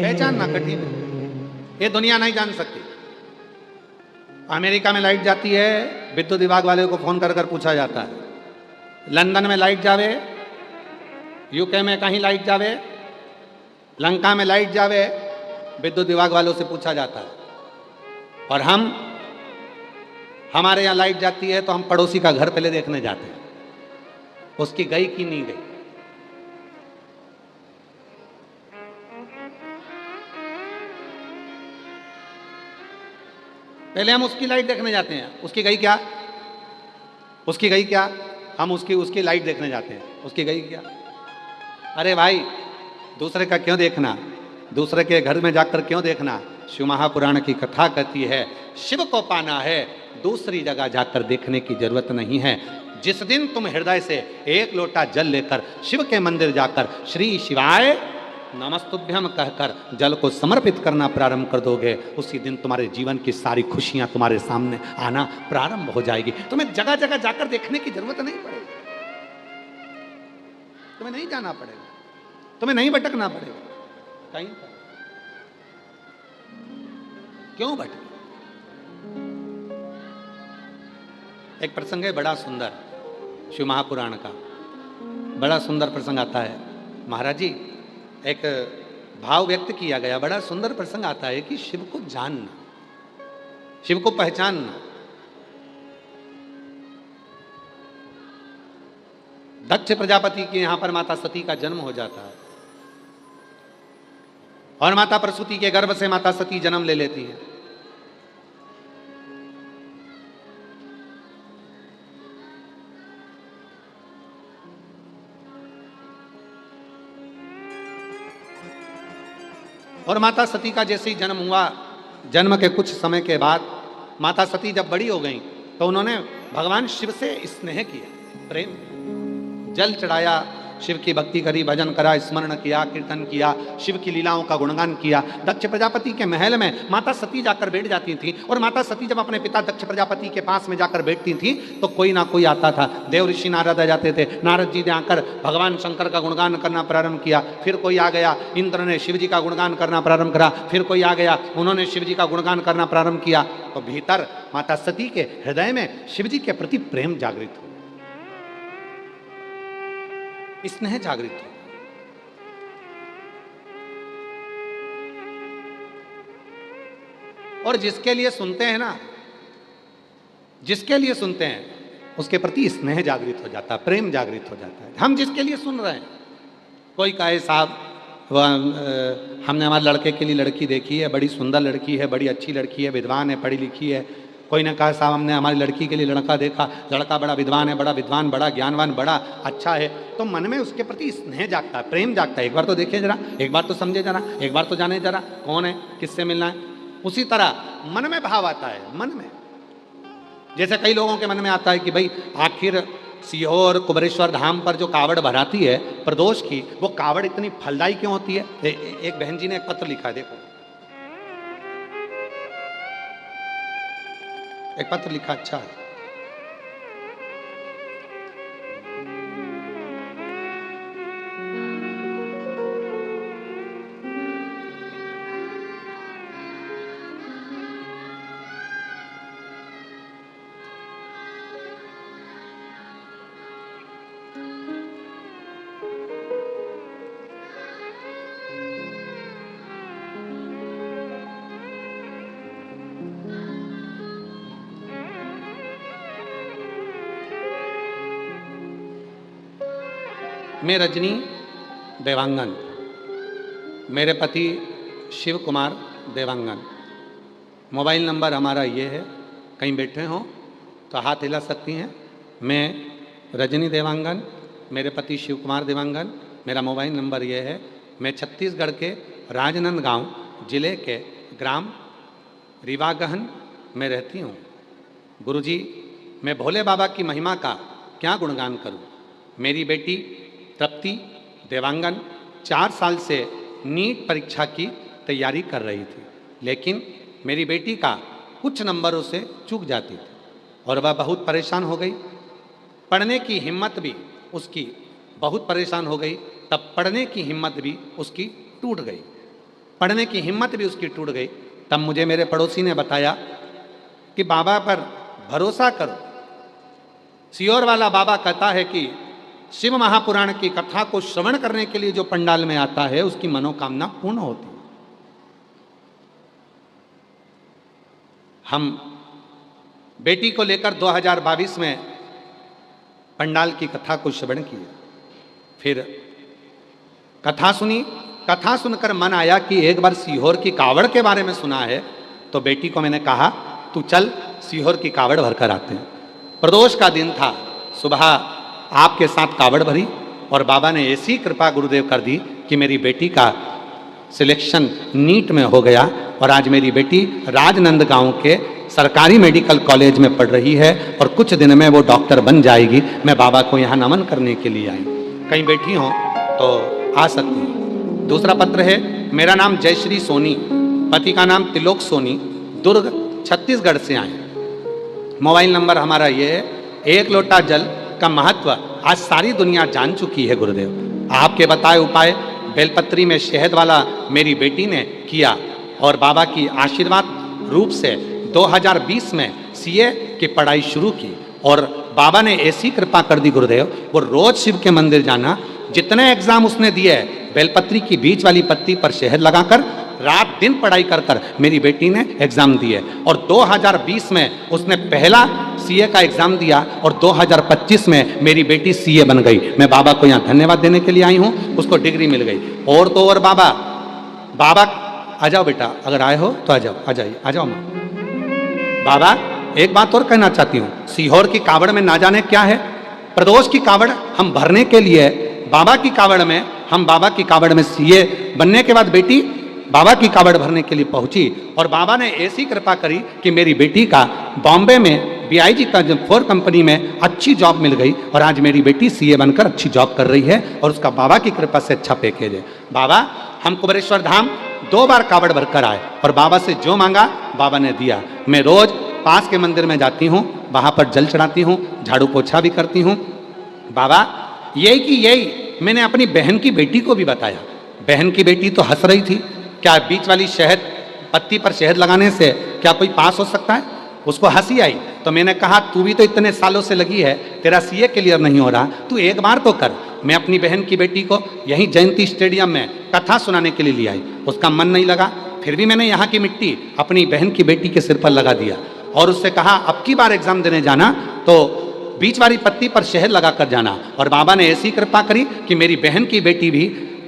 पहचानना कठिन है, ये दुनिया नहीं जान सकती। अमेरिका में लाइट जाती है, विद्युत विभाग वाले को फोन कर कर पूछा जाता है। लंदन में लाइट जावे, यूके में कहीं लाइट जावे, लंका में लाइट जावे, विद्युत विभाग वालों से पूछा जाता है। और हमारे यहाँ लाइट जाती है तो हम पड़ोसी का घर पहले देखने जाते हैं, उसकी गई कि नहीं गई। पहले हम उसकी लाइट देखने जाते हैं, उसकी गई क्या, उसकी गई क्या, हम उसकी लाइट देखने जाते हैं, उसकी गई क्या। अरे भाई, दूसरे का क्यों देखना, दूसरे के घर में जाकर क्यों देखना। शिव महापुराण की कथा कहती है शिव को पाना है, दूसरी जगह जाकर देखने की जरूरत नहीं है। जिस दिन तुम हृदय से एक लोटा जल लेकर शिव के मंदिर जाकर श्री शिवाय नमस्तुभ्यम कहकर जल को समर्पित करना प्रारंभ कर दोगे, उसी दिन तुम्हारे जीवन की सारी खुशियां तुम्हारे सामने आना प्रारंभ हो जाएगी। तुम्हें जगह जगह जाकर देखने की जरूरत नहीं पड़ेगी, तुम्हें नहीं जाना पड़ेगा, तुम्हें नहीं भटकना पड़ेगा कहीं पर। क्यों भटके। एक प्रसंग है बड़ा सुंदर, शिव महापुराण का बड़ा सुंदर प्रसंग आता है। महाराज जी, एक भाव व्यक्त किया गया, बड़ा सुंदर प्रसंग आता है कि शिव को जानना, शिव को पहचानना। दक्ष प्रजापति के यहां पर माता सती का जन्म हो जाता है और माता प्रसूति के गर्भ से माता सती जन्म ले लेती है। और माता सती का जैसे ही जन्म हुआ, जन्म के कुछ समय के बाद माता सती जब बड़ी हो गई तो उन्होंने भगवान शिव से स्नेह किया, प्रेम, जल चढ़ाया, शिव की भक्ति करी, भजन करा, स्मरण किया, कीर्तन किया, शिव की लीलाओं का गुणगान किया। दक्ष प्रजापति के महल में माता सती जाकर बैठ जाती थी और माता सती जब अपने पिता दक्ष प्रजापति के पास में जाकर बैठती थी तो कोई ना कोई आता था। देव ऋषि नारद आ जाते थे, नारद जी ने आकर भगवान शंकर का गुणगान करना प्रारंभ किया। फिर कोई आ गया, इंद्र ने शिव जी का गुणगान करना प्रारंभ करा। फिर कोई आ गया, उन्होंने शिव जी का गुणगान करना प्रारंभ किया। तो भीतर माता सती के हृदय में शिव जी के प्रति प्रेम जागृत हो, स्नेह जागृत हो। और जिसके लिए सुनते हैं ना, जिसके लिए सुनते हैं उसके प्रति स्नेह जागृत हो जाता है, प्रेम जागृत हो जाता है। हम जिसके लिए सुन रहे हैं, कोई कहे साहब हमने हमारे लड़के के लिए लड़की देखी है, बड़ी सुंदर लड़की है, बड़ी अच्छी लड़की है, विद्वान है, पढ़ी लिखी है। कोई ने कहा साहब हमने हमारी लड़की के लिए लड़का देखा, लड़का बड़ा विद्वान है, बड़ा विद्वान, बड़ा ज्ञानवान, बड़ा अच्छा है। तो मन में उसके प्रति स्नेह जागता है, प्रेम जागता है। एक बार तो देखिए जरा, एक बार तो समझे जरा, एक बार तो जाने जरा कौन है, किससे मिलना है। उसी तरह मन में भाव आता है, मन में। जैसे कई लोगों के मन में आता है कि भाई आखिर सीहोर कुबरेश्वर धाम पर जो कावड़ भराती है प्रदोष की, वो कावड़ इतनी फलदायी क्यों होती है। एक बहन जी ने एक पत्र लिखा है, देखो एक पत्र लिखा, अच्छा है। मैं रजनी देवांगन, मेरे पति शिव कुमार देवांगन। मोबाइल नंबर हमारा ये है, कहीं बैठे हों तो हाथ हिला सकती हैं। मैं रजनी देवांगन, मेरे पति शिव कुमार देवांगन, मेरा मोबाइल नंबर ये है। मैं छत्तीसगढ़ के राजनांदगांव जिले के ग्राम रीवागहन में रहती हूँ। गुरुजी, मैं भोले बाबा की महिमा का क्या गुणगान करूँ। मेरी बेटी तृप्ति देवांगन 4 साल से नीट परीक्षा की तैयारी कर रही थी, लेकिन मेरी बेटी का कुछ नंबरों से चूक जाती थी और वह बहुत परेशान हो गई। पढ़ने की हिम्मत भी उसकी बहुत परेशान हो गई। तब पढ़ने की हिम्मत भी उसकी टूट गई, पढ़ने की हिम्मत भी उसकी टूट गई। तब मुझे मेरे पड़ोसी ने बताया कि बाबा पर भरोसा करो। सीहोर वाला बाबा कहता है कि शिव महापुराण की कथा को श्रवण करने के लिए जो पंडाल में आता है उसकी मनोकामना पूर्ण होती है। हम बेटी को लेकर 2022 में पंडाल की कथा को श्रवण किया, फिर कथा सुनी। कथा सुनकर मन आया कि एक बार सीहोर की कावड़ के बारे में सुना है, तो बेटी को मैंने कहा तू चल सीहोर की कावड़ भरकर आते हैं। प्रदोष का दिन था, सुबह आपके साथ कावड़ भरी और बाबा ने ऐसी कृपा गुरुदेव कर दी कि मेरी बेटी का सिलेक्शन नीट में हो गया और आज मेरी बेटी राजनंदगांव के सरकारी मेडिकल कॉलेज में पढ़ रही है और कुछ दिन में वो डॉक्टर बन जाएगी। मैं बाबा को यहाँ नमन करने के लिए आई, कहीं बैठी हो तो आ सकती हूँ। दूसरा पत्र है, मेरा नाम जयश्री सोनी, पति का नाम तिलोक सोनी, दुर्ग छत्तीसगढ़ से आए। मोबाइल नंबर हमारा ये है। एक लोटा जल का महत्व आज सारी दुनिया जान चुकी है गुरुदेव। आपके बताए उपाय बेलपत्री में शहद वाला मेरी बेटी ने किया और बाबा की आशीर्वाद रूप से 2020 में सीए की पढ़ाई शुरू की और बाबा ने ऐसी कृपा कर दी गुरुदेव, वो रोज शिव के मंदिर जाना, जितने एग्जाम उसने दिए बेलपत्री की बीच वाली पत्ती पर शहद लगाकर रात दिन पढ़ाई कर कर मेरी बेटी ने एग्जाम दिए और 2020 में उसने पहला सीए का एग्जाम दिया और 2025 में मेरी बेटी सीए बन गई। मैं बाबा को यहाँ धन्यवाद देने के लिए आई हूँ, उसको डिग्री मिल गई। और तो और बाबा आ जाओ बेटा, अगर आए हो तो आ जाओ, आ जाइए, आ जाओ माँ। बाबा एक बात और कहना चाहती हूँ, सीहोर की कावड़ में ना जाने क्या है, प्रदोष की कावड़ हम भरने के लिए बाबा की कावड़ में, हम बाबा की कावड़ में सीए बनने के बाद बेटी बाबा की कावड़ भरने के लिए पहुंची और बाबा ने ऐसी कृपा करी कि मेरी बेटी का बॉम्बे में BIG का 4 कंपनी में अच्छी जॉब मिल गई और आज मेरी बेटी सीए बनकर अच्छी जॉब कर रही है और उसका बाबा की कृपा से अच्छा पैकेज है। बाबा हम कुबेरेश्वर धाम 2 बार कावड़ भरकर आए और बाबा से जो मांगा बाबा ने दिया। मैं रोज पास के मंदिर में जाती हूँ, वहाँ पर जल चढ़ाती हूँ, झाड़ू पोछा भी करती हूँ। बाबा यही मैंने अपनी बहन की बेटी को भी बताया। बहन की बेटी तो हंस रही थी, क्या बीच वाली शहद पत्ती पर शहद लगाने से क्या कोई पास हो सकता है? उसको हंसी आई। तो मैंने कहा तू भी तो इतने सालों से लगी है, तेरा सीए क्लियर नहीं हो रहा, तू एक बार तो कर। मैं अपनी बहन की बेटी को यहीं जयंती स्टेडियम में कथा सुनाने के लिए ले आई, उसका मन नहीं लगा, फिर भी मैंने यहाँ की मिट्टी अपनी बहन की बेटी के सिर पर लगा दिया और उससे कहा अब की बार एग्जाम देने जाना तो बीच वाली पत्ती पर शहद लगा कर जाना। और बाबा ने ऐसी कृपा करी कि मेरी बहन की बेटी भी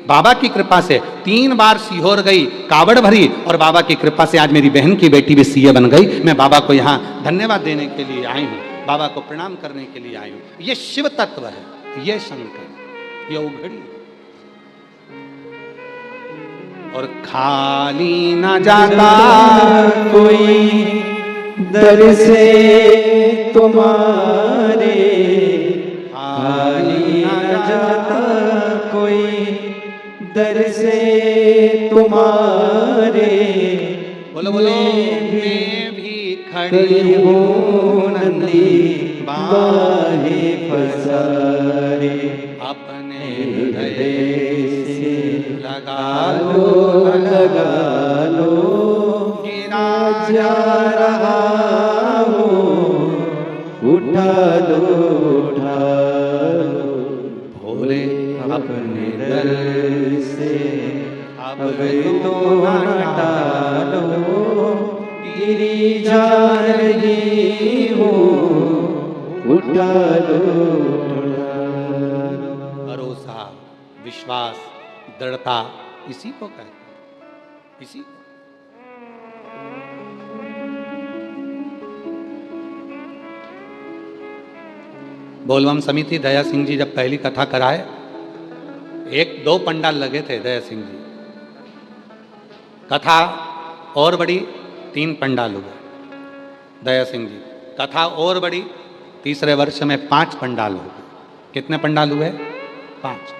बाबा की कृपा से 3 बार सीहोर गई, कावड़ भरी और बाबा की कृपा से आज मेरी बहन की बेटी भी सीए बन गई। मैं बाबा को यहाँ धन्यवाद देने के लिए आई हूँ, बाबा को प्रणाम करने के लिए आई हूँ। ये शिव तत्व है, ये शंकर, ये उघड़ी और खाली ना जाता कोई दर से तुम्हारे, खाली ना जाता कोई दर से तुम्हारे। बोलो बोलो मैं भी खड़ी हूँ नंदी बाहे पसारे, अपने हृदय से लगा लो गिरा जा रहा हो, उठा लो भोले अपने दर से अब तो हटा लो, गिरी जा रही हो, उठा लो। भरोसा, विश्वास, दृढ़ता, इसी को कहते हैं, इसी बोलबम समिति दया सिंह जी जब पहली कथा कराए, 1-2 पंडाल लगे थे दया सिंह जी, कथा और बड़ी 3 पंडाल हुए। दया सिंह जी कथा और बड़ी, तीसरे वर्ष में 5 पंडाल हो गए। कितने पंडाल हुए? 5।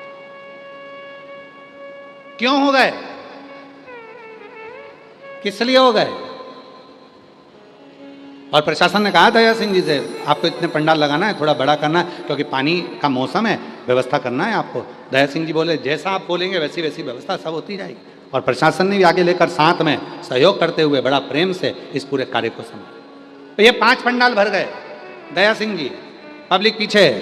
क्यों हो गए? किस लिए हो गए? और प्रशासन ने कहा दया सिंह जी से आपको इतने पंडाल लगाना है, थोड़ा बड़ा करना है क्योंकि पानी का मौसम है, व्यवस्था करना है आपको। दया सिंह जी बोले जैसा आप बोलेंगे वैसी वैसी व्यवस्था सब होती जाएगी। और प्रशासन ने भी आगे लेकर साथ में सहयोग करते हुए बड़ा प्रेम से इस पूरे कार्य को संभाला। तो ये 5 पंडाल भर गए। दया सिंह जी, पब्लिक पीछे है,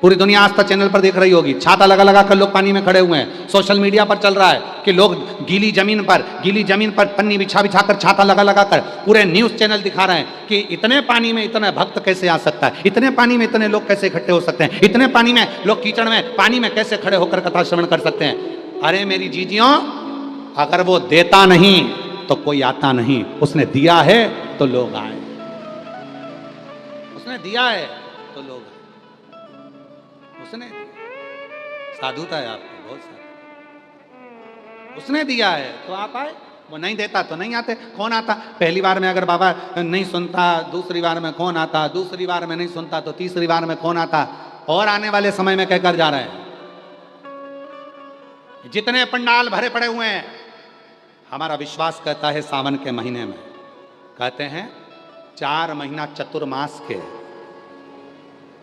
पूरी दुनिया आस्था चैनल पर देख रही होगी, छाता लगा लगा कर लोग पानी में खड़े हुए हैं। सोशल मीडिया पर चल रहा है कि लोग गीली जमीन पर पन्नी बिछा बिछा कर, छाता लगा लगा कर, पूरे न्यूज चैनल दिखा रहे हैं कि इतने पानी में इतना भक्त कैसे आ सकता है, इतने पानी में इतने लोग कैसे इकट्ठे हो सकते हैं, इतने पानी में लोग कीचड़ में पानी में कैसे खड़े होकर कथा श्रवण कर सकते हैं। अरे मेरी जीजियों, अगर वो देता नहीं तो कोई आता नहीं, उसने दिया है तो लोग आए, उसने दिया है तो लोग आए, उसने साधुता है आपको बहुत सारी, उसने दिया है तो आप आए, वो नहीं देता तो नहीं आते। कौन आता? पहली बार में अगर बाबा नहीं सुनता, दूसरी बार में कौन आता, दूसरी बार में नहीं सुनता तो तीसरी बार में कौन आता, और आने वाले समय में कहकर जा रहे हैं। जितने पंडाल भरे पड़े हुए हैं, हमारा विश्वास कहता है सावन के महीने में, कहते हैं 4 महीना चतुर्मास के,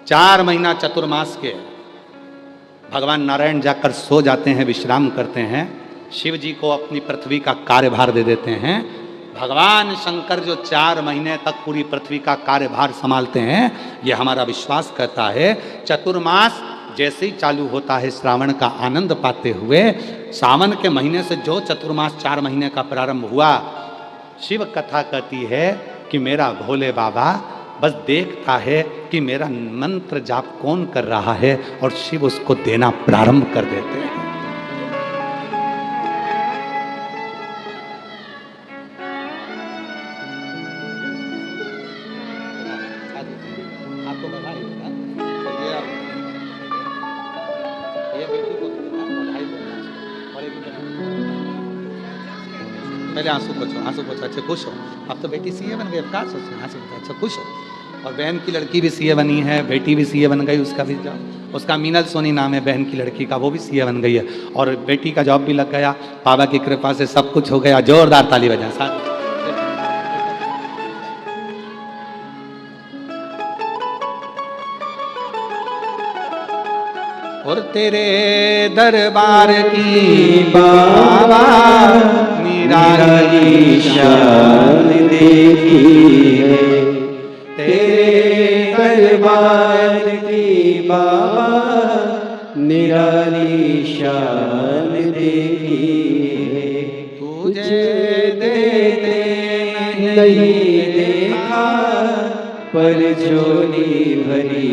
4 महीना चतुर्मास के भगवान नारायण जाकर सो जाते हैं, विश्राम करते हैं, शिव जी को अपनी पृथ्वी का कार्यभार दे देते हैं। भगवान शंकर जो 4 महीने तक पूरी पृथ्वी का कार्यभार संभालते हैं, ये हमारा विश्वास कहता है। चतुर्मास जैसे ही चालू होता है, श्रावण का आनंद पाते हुए, सावन के महीने से जो चतुर्मास 4 महीने का प्रारंभ हुआ, शिव कथा कहती है कि मेरा भोले बाबा बस देखता है कि मेरा मंत्र जाप कौन कर रहा है, और शिव उसको देना प्रारंभ कर देते हैं। आपको बधाई होगा, ये बेटी को बधाई बोलना, और पहले आंसू पोछो, अच्छे खुश हो। अब तो बेटी सीए बन गई, अब कहाँ सोचो, हाँ सोचो, अच्छा खुश हो। और बहन की लड़की भी सीए बनी है, बेटी भी सीए बन गई, उसका भी जॉब, उसका मीनल सोनी नाम है बहन की लड़की का, वो भी सीए बन गई है, और बेटी का जॉब भी लग गया, बाबा की कृपा से सब कुछ हो गया। जोरदार ताली बजाएं साथ। और तेरे दरबार की बाबा निराली शान देखी है, तेरे दरबार की बाबा निराली शान देखी है, तुझे देते नहीं देखा पर झोली भरी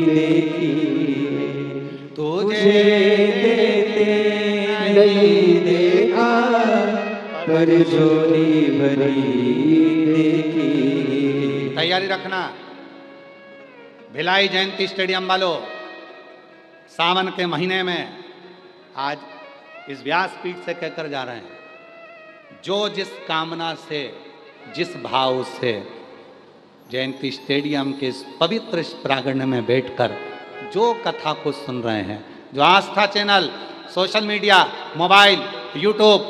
देखी है, तुझे देते नहीं देखा पर झोली भरी देखी। तैयारी रखना। भिलाई जयंती स्टेडियम वालों, सावन के महीने में आज इस व्यासपीठ से कहकर जा रहे हैं, जो जिस कामना से, जिस भाव से जयंती स्टेडियम के इस पवित्र इस प्रांगण में बैठकर जो कथा को सुन रहे हैं, जो Aastha channel, social media, mobile, YouTube,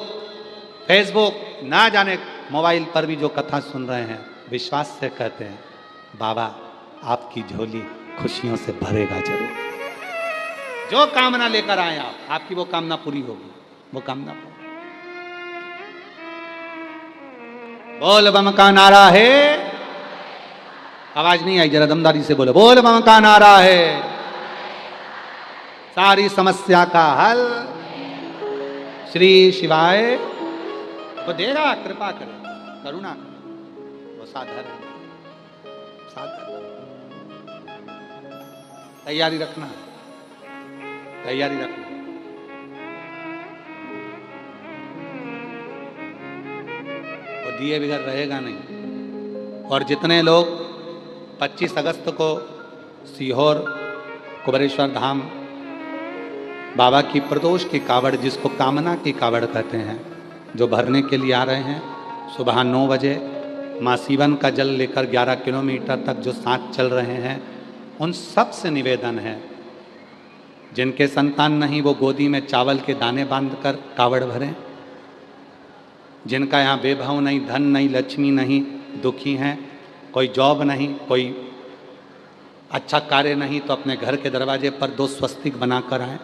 Facebook, ना जाने मोबाइल पर भी जो कथा सुन रहे हैं, विश्वास से कहते हैं बाबा आपकी झोली खुशियों से भरेगा जरूर। जो कामना लेकर आए आप, आपकी वो कामना पूरी होगी, वो कामना पूरी। बोल बम का नारा है, आवाज नहीं आई, जरा दमदारी से बोलो, बोल बम का नारा है, सारी समस्या का हल श्री शिवाय वो देगा, कृपा करे, करुणा करे, वो साधर। तैयारी रखना, तैयारी रखना। और दिए बगैर रहेगा नहीं। और जितने लोग 25 अगस्त को सीहोर कुबेरेश्वर धाम बाबा की प्रदोष की कावड़, जिसको कामना की कावड़ कहते हैं, जो भरने के लिए आ रहे हैं, सुबह 9 बजे माँ सीवन का जल लेकर 11 किलोमीटर तक जो साथ चल रहे हैं, उन सब से निवेदन है, जिनके संतान नहीं वो गोदी में चावल के दाने बांधकर कावड़ भरें। जिनका यहाँ वैभव नहीं, धन नहीं, लक्ष्मी नहीं, दुखी हैं, कोई जॉब नहीं, कोई अच्छा कार्य नहीं, तो अपने घर के दरवाजे पर 2 स्वस्तिक बनाकर आएँ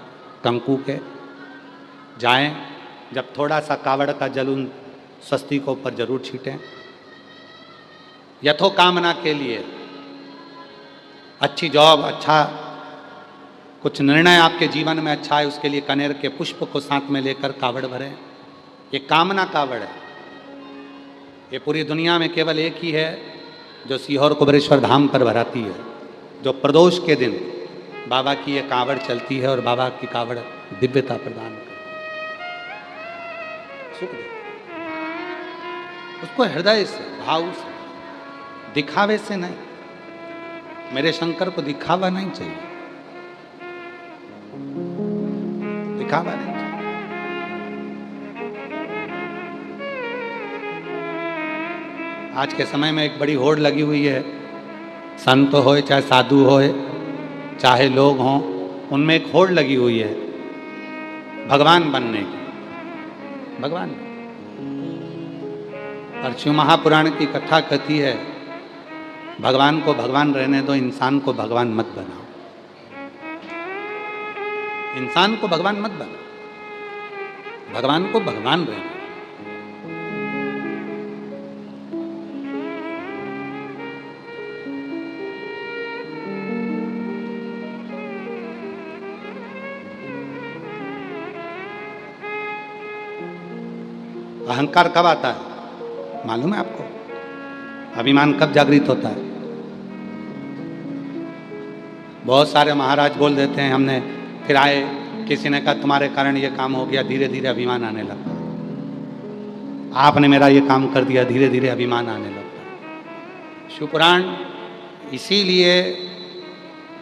कंकु के, जाएं, जब थोड़ा सा कावड़ का जल उन स्वस्तिकों पर जरूर छीटें, यथो कामना के लिए। अच्छी जॉब, अच्छा कुछ निर्णय आपके जीवन में अच्छा है, उसके लिए कनेर के पुष्प को साथ में लेकर कावड़ भरें। ये कामना कावड़ है। ये पूरी दुनिया में केवल एक ही है जो सीहोर कुबेरेश्वर धाम पर भराती है, जो प्रदोष के दिन बाबा की ये कावड़ चलती है और बाबा की कावड़ दिव्यता प्रदान करती है, सुख देती है। उसको हृदय से, भाव से, दिखावे से नहीं। मेरे शंकर को दिखावा नहीं चाहिए, दिखावा नहीं चाहिए। आज के समय में एक बड़ी होड़ लगी हुई है, संत होए चाहे साधु होए चाहे लोग हों, उनमें एक होड़ लगी हुई है भगवान बनने की, भगवान। और शिव महापुराण की कथा कहती है भगवान को भगवान रहने दो, इंसान को भगवान मत बनाओ। इंसान को भगवान मत बनाओ, भगवान को भगवान रहने दो। अहंकार कब आता है मालूम है आपको? अभिमान कब जागृत होता है? बहुत सारे महाराज बोल देते हैं हमने, फिर आए, किसी ने कहा तुम्हारे कारण ये काम हो गया, धीरे धीरे अभिमान आने लगता है। आपने मेरा ये काम कर दिया, धीरे धीरे अभिमान आने लगता है। शिवपुराण इसीलिए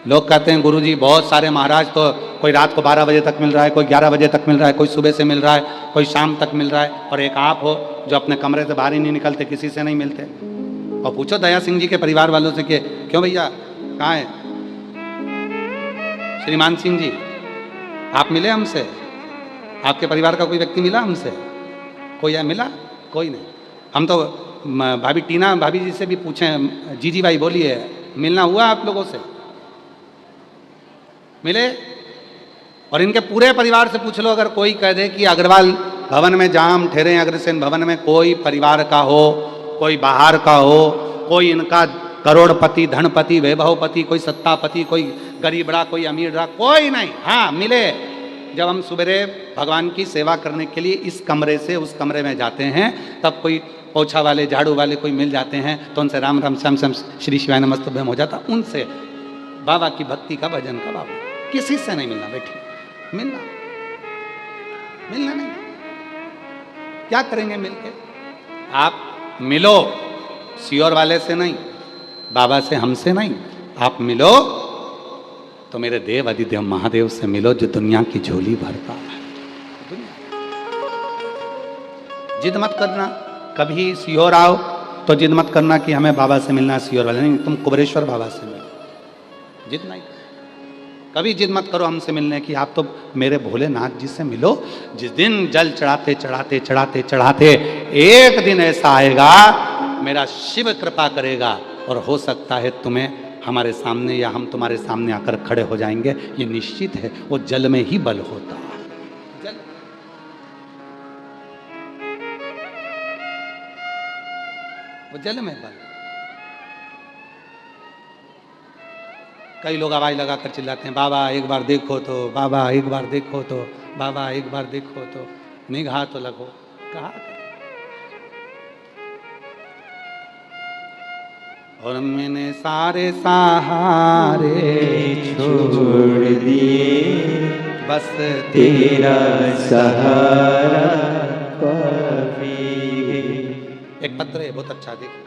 लोग कहते हैं गुरुजी बहुत सारे महाराज तो कोई रात को 12 बजे तक मिल रहा है, कोई 11 बजे तक मिल रहा है, कोई सुबह से मिल रहा है, कोई शाम तक मिल रहा है, और एक आप हो जो अपने कमरे से बाहर ही नहीं निकलते, किसी से नहीं मिलते। और पूछो दया सिंह जी के परिवार वालों से कि क्यों भैया कहाँ है श्रीमान सिंह जी, आप मिले हमसे? आपके परिवार का कोई व्यक्ति मिला हमसे? कोई मिला? कोई नहीं। हम तो भाभी टीना भाभी जी से भी पूछें, जी भाई बोलिए, मिलना हुआ आप लोगों से? मिले? और इनके पूरे परिवार से पूछ लो, अगर कोई कह दे कि अग्रवाल भवन में जहाँ हम ठहरे अग्रसेन भवन में कोई परिवार का हो, कोई बाहर का हो, कोई इनका करोड़पति, धनपति, वैभवपति, कोई सत्तापति, कोई गरीब रहा, कोई अमीर रहा, कोई नहीं। हाँ मिले, जब हम सुबेरे भगवान की सेवा करने के लिए इस कमरे से उस कमरे में जाते हैं, तब कोई पोछा वाले, झाड़ू वाले कोई मिल जाते हैं तो उनसे राम राम श्याम श्याम श्री शिवाय नमस्तुभ्यम हो जाता। उनसे बाबा की भक्ति का, भजन का, बाबा किसी से नहीं मिलना। बैठिए, मिलना नहीं। क्या करेंगे मिलके? आप मिलो सीहोर वाले से नहीं, बाबा से, हमसे नहीं। आप मिलो तो मेरे देव अधिदेव महादेव से मिलो जो दुनिया की झोली भरता है। जिद मत करना, कभी सीहोर आओ तो जिद मत करना कि हमें बाबा से मिलना, सीहोर वाले नहीं, तुम कुबेरेश्वर बाबा से मिलो। जिद नहीं, कभी जिद मत करो हमसे मिलने की, आप तो मेरे भोलेनाथ जी से मिलो। जिस दिन जल चढ़ाते चढ़ाते चढ़ाते चढ़ाते एक दिन ऐसा आएगा मेरा शिव कृपा करेगा और हो सकता है तुम्हें हमारे सामने या हम तुम्हारे सामने आकर खड़े हो जाएंगे, ये निश्चित है। वो जल में ही बल होता है। जल, वो जल में बल। कई लोग आवाज लगाकर चिल्लाते हैं, बाबा एक बार देखो तो, बाबा एक बार देखो तो, बाबा एक बार देखो तो, निगाह तो लगो। कहा और मैंने सारे सहारे छोड़ दिए, बस तेरा सहारा काफी है। एक पत्र है बहुत अच्छा, देखो।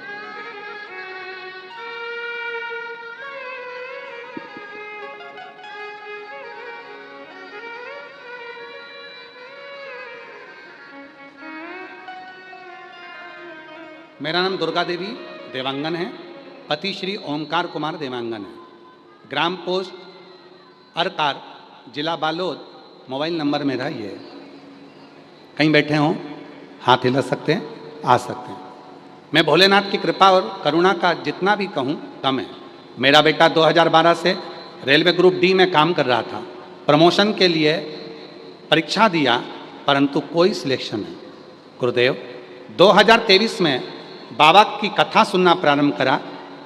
मेरा नाम दुर्गा देवी देवांगन है, पति श्री ओमकार कुमार देवांगन है, ग्राम पोस्ट अरकार, जिला बालोद, मोबाइल नंबर मेरा ये है। कहीं बैठे हों हाथ हिला सकते हैं, आ सकते हैं। मैं भोलेनाथ की कृपा और करुणा का जितना भी कहूँ कम है। मेरा बेटा 2012 से रेलवे ग्रुप डी में काम कर रहा था, प्रमोशन के लिए परीक्षा दिया परंतु कोई सिलेक्शन नहीं। गुरुदेव 2023 में बाबा की कथा सुनना प्रारंभ करा,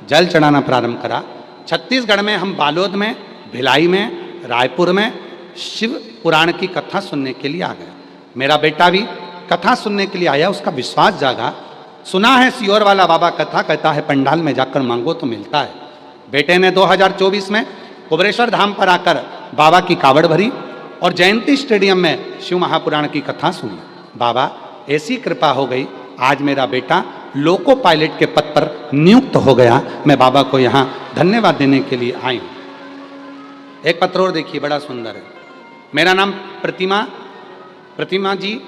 जल चढ़ाना प्रारंभ करा। छत्तीसगढ़ में हम बालोद में, भिलाई में रायपुर में शिव पुराण की कथा सुनने के लिए आ गया। मेरा बेटा भी कथा सुनने के लिए आया, उसका विश्वास जागा। सुना है सीहोर वाला बाबा कथा कहता है पंडाल में जाकर मांगो तो मिलता है। बेटे ने 2024 में कुबरेश्वर धाम पर आकर बाबा की कावड़ भरी और जयंती स्टेडियम में शिव महापुराण की कथा सुनी। बाबा ऐसी कृपा हो गई, आज मेरा बेटा लोको पायलट के पद पर नियुक्त हो गया। मैं बाबा को यहाँ धन्यवाद देने के लिए आई हूँ। एक पत्र और देखिए, बड़ा सुंदर है। मेरा नाम प्रतिमा जी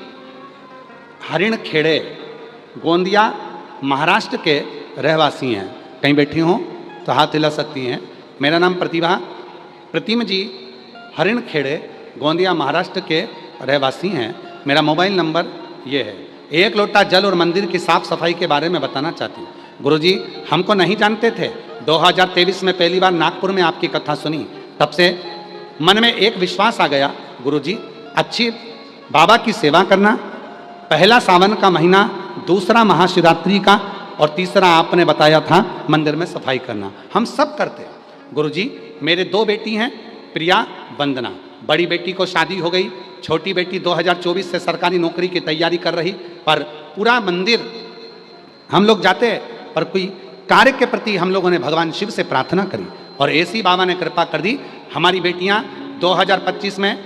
हरिण खेड़े गोंदिया महाराष्ट्र के रहवासी हैं। कहीं बैठी हों तो हाथ हिला सकती हैं। मेरा नाम प्रतिमा जी हरिण खेड़े गोंदिया महाराष्ट्र के रहवासी हैं। मेरा मोबाइल नंबर ये है। एक लोटा जल और मंदिर की साफ सफाई के बारे में बताना चाहती हूँ। गुरुजी हमको नहीं जानते थे, 2023 में पहली बार नागपुर में आपकी कथा सुनी, तब से मन में एक विश्वास आ गया, गुरुजी अच्छी बाबा की सेवा करना, पहला सावन का महीना, दूसरा महाशिवरात्रि का और तीसरा आपने बताया था मंदिर में सफाई करना, हम सब करते हैं। गुरुजी मेरे 2 बेटी हैं, प्रिया वंदना। बड़ी बेटी को शादी हो गई, छोटी बेटी 2024 से सरकारी नौकरी की तैयारी कर रही। पर पूरा मंदिर हम लोग जाते हैं, पर कोई कार्य के प्रति हम लोगों ने भगवान शिव से प्रार्थना करी और ऐसी बाबा ने कृपा कर दी। हमारी बेटियां 2025 में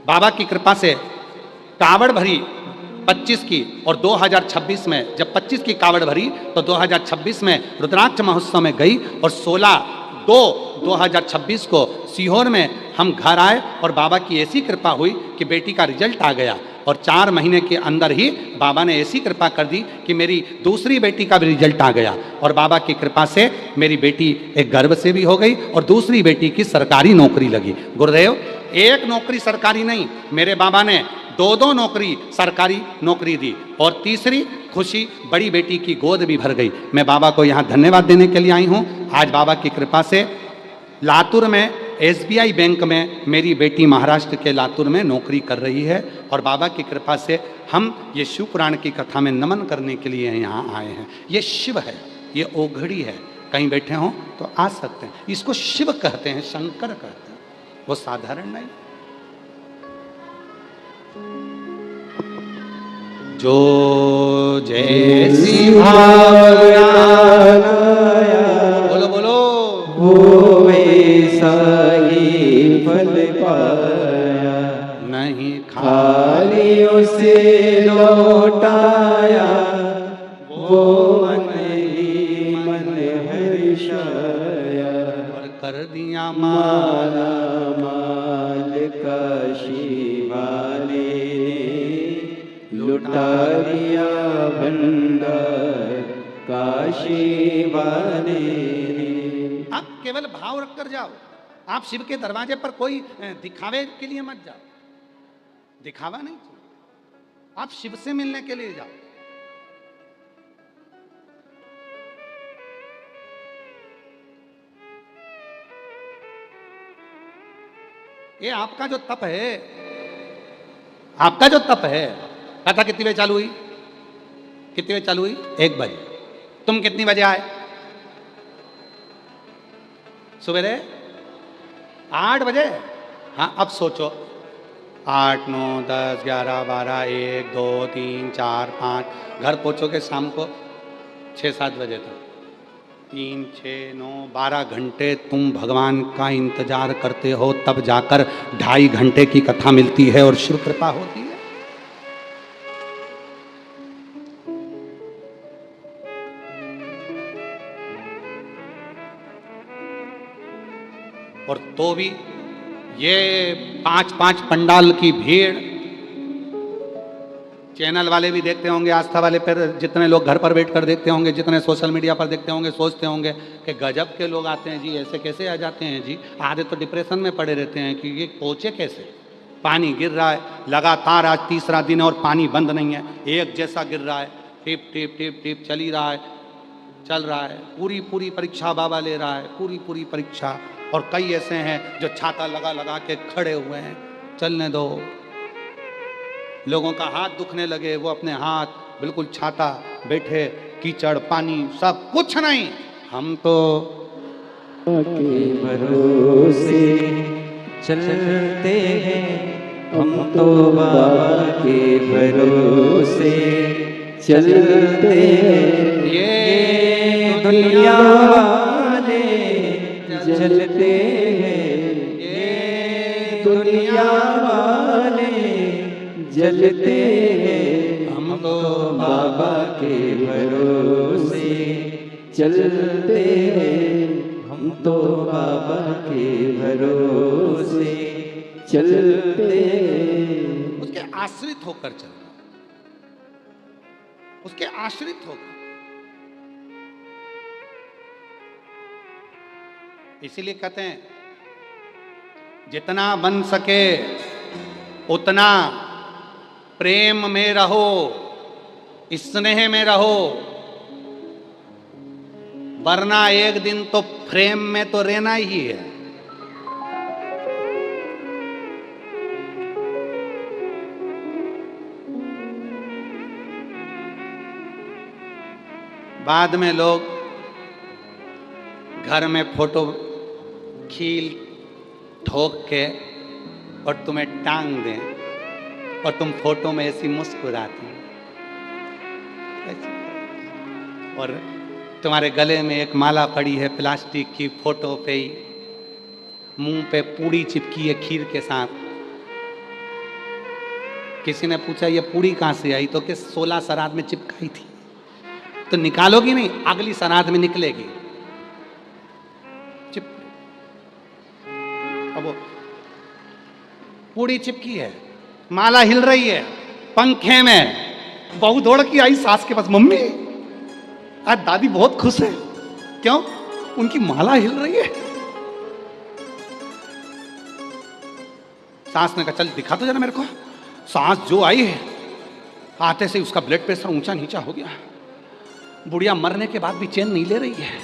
बाबा की कृपा से कावड़ भरी 25 की, और 2026 में जब 25 की कावड़ भरी तो 2026 में रुद्राक्ष महोत्सव में गई और 16/2/2026 को सीहोर में हम घर आए और बाबा की ऐसी कृपा हुई कि बेटी का रिजल्ट आ गया और 4 महीने के अंदर ही बाबा ने ऐसी कृपा कर दी कि मेरी दूसरी बेटी का भी रिजल्ट आ गया और बाबा की कृपा से मेरी बेटी एक गर्भ से भी हो गई और दूसरी बेटी की सरकारी नौकरी लगी। गुरुदेव एक नौकरी सरकारी नहीं, मेरे बाबा ने 2 नौकरी सरकारी नौकरी दी और तीसरी खुशी बड़ी बेटी की गोद भी भर गई। मैं बाबा को यहाँ धन्यवाद देने के लिए आई हूँ। आज बाबा की कृपा से लातूर में SBI बैंक में मेरी बेटी महाराष्ट्र के लातूर में नौकरी कर रही है और बाबा की कृपा से हम ये शिव पुराण की कथा में नमन करने के लिए यहाँ आए हैं। ये शिव है, ये ओघड़ी है, कहीं बैठे हों तो आ सकते हैं। इसको शिव कहते हैं, शंकर कहते हैं, वो साधारण नहीं। जो जैसी भावना, बोलो बोलो, वो वैसा ही फल पाया, नहीं खाली उसे लौटाया, वो मन ही मन हर्षाया, और कर दिया माला माल काशी वाले, लुटा दिया भंडार काशी वाले। आप केवल भाव रख कर जाओ। आप शिव के दरवाजे पर कोई दिखावे के लिए मत जाओ, दिखावा नहीं, आप शिव से मिलने के लिए जाओ। ये आपका जो तप है, आपका जो तप है, कथा कितनी बजे चालू हुई? कितनी बजे चालू हुई? 1 बजे। तुम कितनी बजे आए? सवेरे 8 बजे। हाँ अब सोचो, 8, 9, 10, 11, 12, 1, 2, 3, 4, 5, घर पहुंचोगे शाम को 6-7 बजे तक। 3, 6, 9, 12 घंटे तुम भगवान का इंतजार करते हो, तब जाकर 2.5 घंटे की कथा मिलती है और शिव कृपा होती है। और तो भी ये 5-5 पंडाल की भीड़, चैनल वाले भी देखते होंगे, आस्था वाले पर जितने लोग घर पर बैठकर देखते होंगे, जितने सोशल मीडिया पर देखते होंगे, सोचते होंगे कि गजब के लोग आते हैं जी, ऐसे कैसे आ जाते हैं जी। आधे तो डिप्रेशन में पड़े रहते हैं कि ये पहुँचे कैसे। पानी गिर रहा है लगातार, आज 3रा दिन और पानी बंद नहीं है, एक जैसा गिर रहा है, टिप टिप टिप टिप चल ही रहा है, चल रहा है। पूरी परीक्षा बाबा ले रहा है, पूरी परीक्षा। और कई ऐसे हैं जो छाता लगा के खड़े हुए हैं, चलने दो। लोगों का हाथ दुखने लगे, वो अपने हाथ बिल्कुल छाता बैठे, कीचड़ पानी सब कुछ नहीं। हम तो के भरोसे चलते हैं हम तो बाबा के भरोसे चलते हैं। ये दुनिया वाले जलते हैं, ये दुनिया वाले जलते हैं। हम तो बाबा के भरोसे चलते हैं, हम तो बाबा के भरोसे चलते हैं। उसके आश्रित होकर चलना, उसके आश्रित होकर। इसीलिए कहते हैं जितना बन सके उतना प्रेम में रहो, स्नेह में रहो, वरना एक दिन तो फ्रेम में तो रहना ही है। बाद में लोग घर में फोटो खील ठोक के और तुम्हें टांग दें और तुम फोटो में ऐसी मुस्कुराती और तुम्हारे गले में एक माला पड़ी है प्लास्टिक की, फोटो पे ही मुंह पे पूड़ी चिपकी है खीर के साथ। किसी ने पूछा ये पूड़ी कहाँ से आई, तो कि 16 श्राद्ध में चिपकाई थी। तो निकालोगी नहीं, अगली श्राद्ध में निकलेगी। अब वो पूड़ी चिपकी है, माला हिल रही है पंखे में। बहू दौड़ के आई सास के पास, मम्मी आज दादी बहुत खुश है। क्यों? उनकी माला हिल रही है। सास ने कहा चल दिखा तो जरा मेरे को। सास जो आई है, आते से उसका ब्लड प्रेशर ऊंचा नीचा हो गया। बुढ़िया मरने के बाद भी चैन नहीं ले रही है।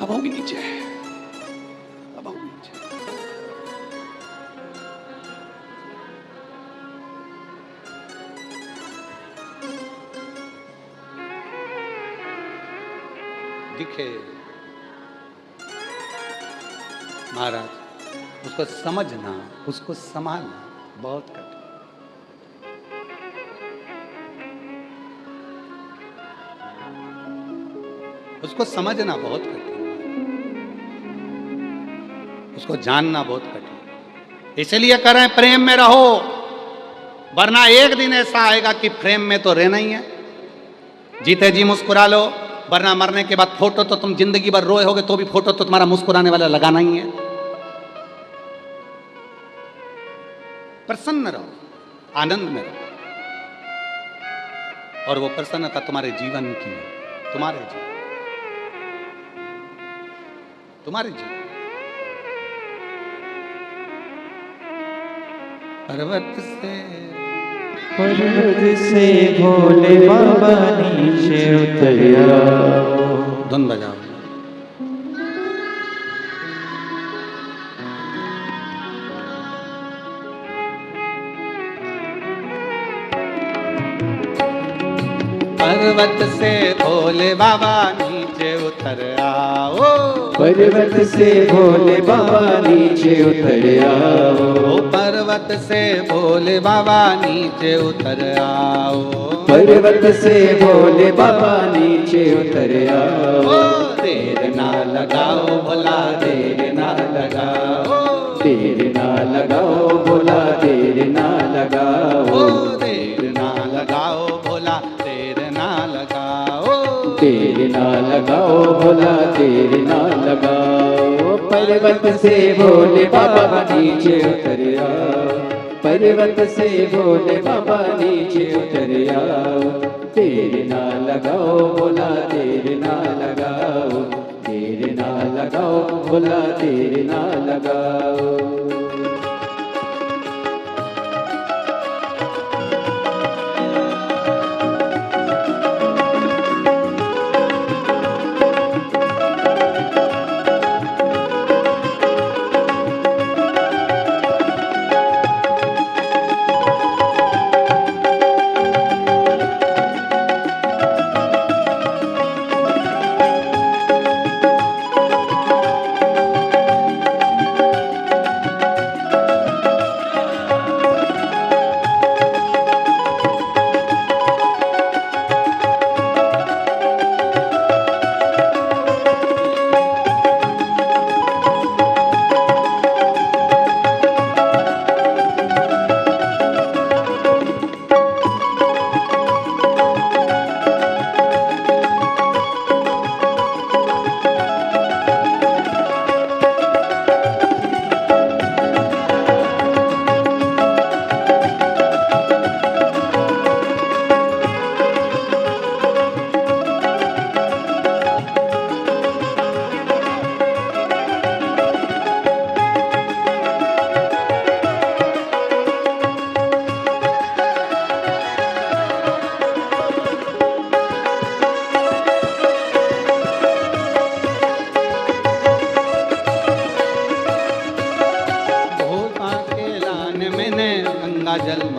अब होगी नीचे, अब होगी नीचे। दिखे महाराज, उसको समझना, उसको संभालना बहुत कठिन। उसको समझना बहुत कठिन, उसको जानना बहुत कठिन। इसलिए करें प्रेम में रहो, वरना एक दिन ऐसा आएगा कि प्रेम में तो रहना ही है। जीते जी मुस्कुरा लो, वरना मरने के बाद फोटो तो तुम जिंदगी भर रोए होगे तो भी फोटो तो तुम्हारा मुस्कुराने वाला लगाना ही है। प्रसन्न रहो, आनंद में रहो, और वो प्रसन्नता तुम्हारे जीवन की है, तुम्हारे जीवन, तुम्हारे जीवन। पर्वत से भोले बाबा नीचे उतरिया। धुन बजाओ। पर्वत से भोले बाबा नीचे उतर आओ। पर्वत से भोले बाबा नीचे उतर आओ। पर्वत से भोले बाबा नीचे उतर आओ। पर्वत से भोले बाबा नीचे उतर आओ। देर ना लगाओ भोला, देर ना लगाओ, देर ना लगाओ भोला, देर ना लगाओ, देर ना लगाओ भोला, देर ना लगाओ, देर ना लगाओ भोला, देर ना लगाओ। पर्वत से भोले बाबा नीचे उतर आओ। पर्वत से भोले बाबा नीचे उतर आओ। देर ना लगाओ भोला, देर ना लगाओ, देर ना लगाओ भोला, देर ना लगाओ।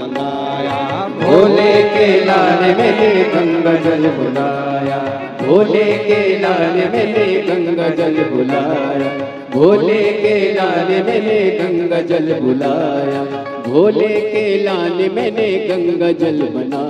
मंगाया, भोले के लाल मैंने गंगा जल बुलाया, भोले के लाल मैंने गंगा जल बुलाया, भोले के लाल मैंने गंगा जल बुलाया, भोले के लाल मैंने गंगा जल बना,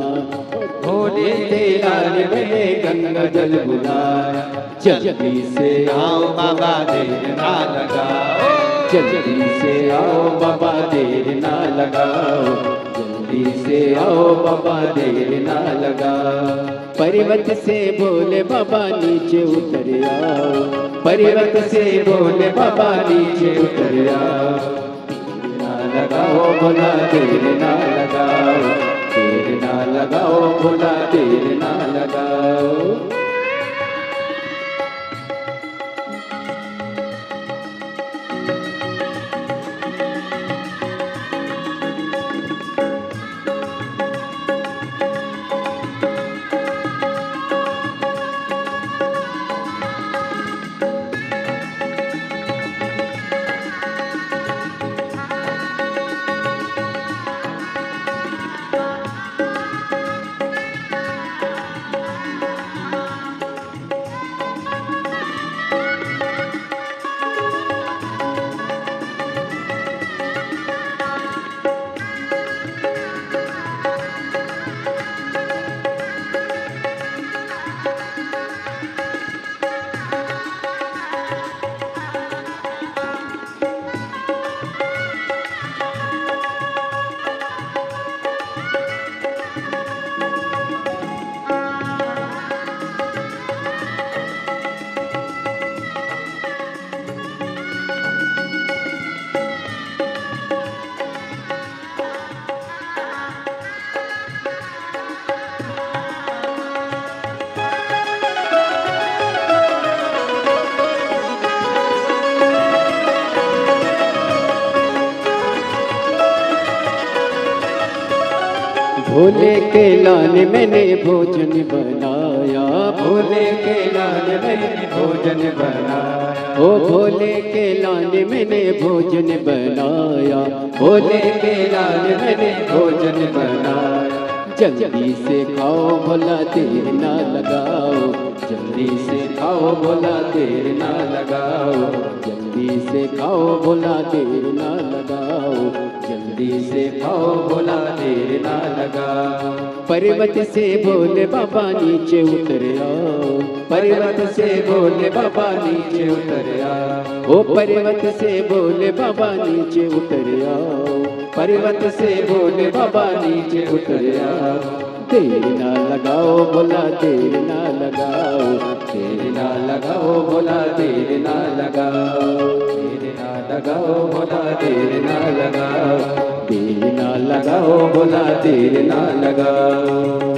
भोले के लाल मैंने गंगा जल बुलाया। जल्दी से आओ बाबा देर ना लगाओ, जल्दी से आओ बाबा देर ना लगाओ, जल्दी से आओ बाबा देर ना लगाओ। पर्वत से भोले बाबा नीचे उतर आओ, पर्वत से भोले बाबा नीचे उतर आओ। देर ना लगाओ भोला देर ना लगाओ, देर ना लगाओ भोला देर ना लगाओ। भोले के लाल मैंने भोजन बनाया, भोले के लाल मैंने भोजन बनाया, ओ भोले के लाल मैंने भोजन बनाया, भोले के लाल मैंने भोजन बनाया। जल्दी से खाओ भोला देर ना लगाओ, जल्दी से खाओ भोला देर ना लगाओ, जल्दी से खाओ भोला देर ना लगाओ, जल्दी से खाओ भोला देर ना लगाओ। पर्वत से भोले बाबा नीचे उतर आओ, पर्वत से भोले बाबा नीचे उतर आओ, ओ पर्वत से भोले बाबा नीचे उतर आओ, पर्वत से भोले बाबा नीचे उतर आओ। देर ना लगाओ भोला देर ना लगाओ, देर ना लगाओ भोला देर ना लगाओ, देर ना लगाओ भोला देर ना लगाओ, देर ना लगाओ भोला देर ना लगाओ।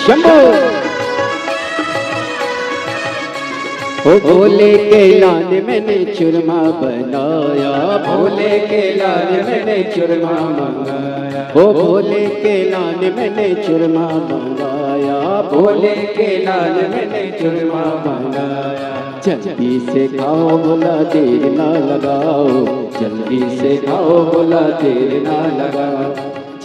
शंभो। ओ भोले के लाल मैंने चूरमा बनाया, भोले के लाल मैंने चूरमा मंगाया, वो भोले के लाल मैंने चुरमा मंगाया, भोले के लाल मैंने चुरमा मंगाया। जल्दी से खाओ भोला देर ना लगाओ, जल्दी से खाओ भोला देर ना लगाओ,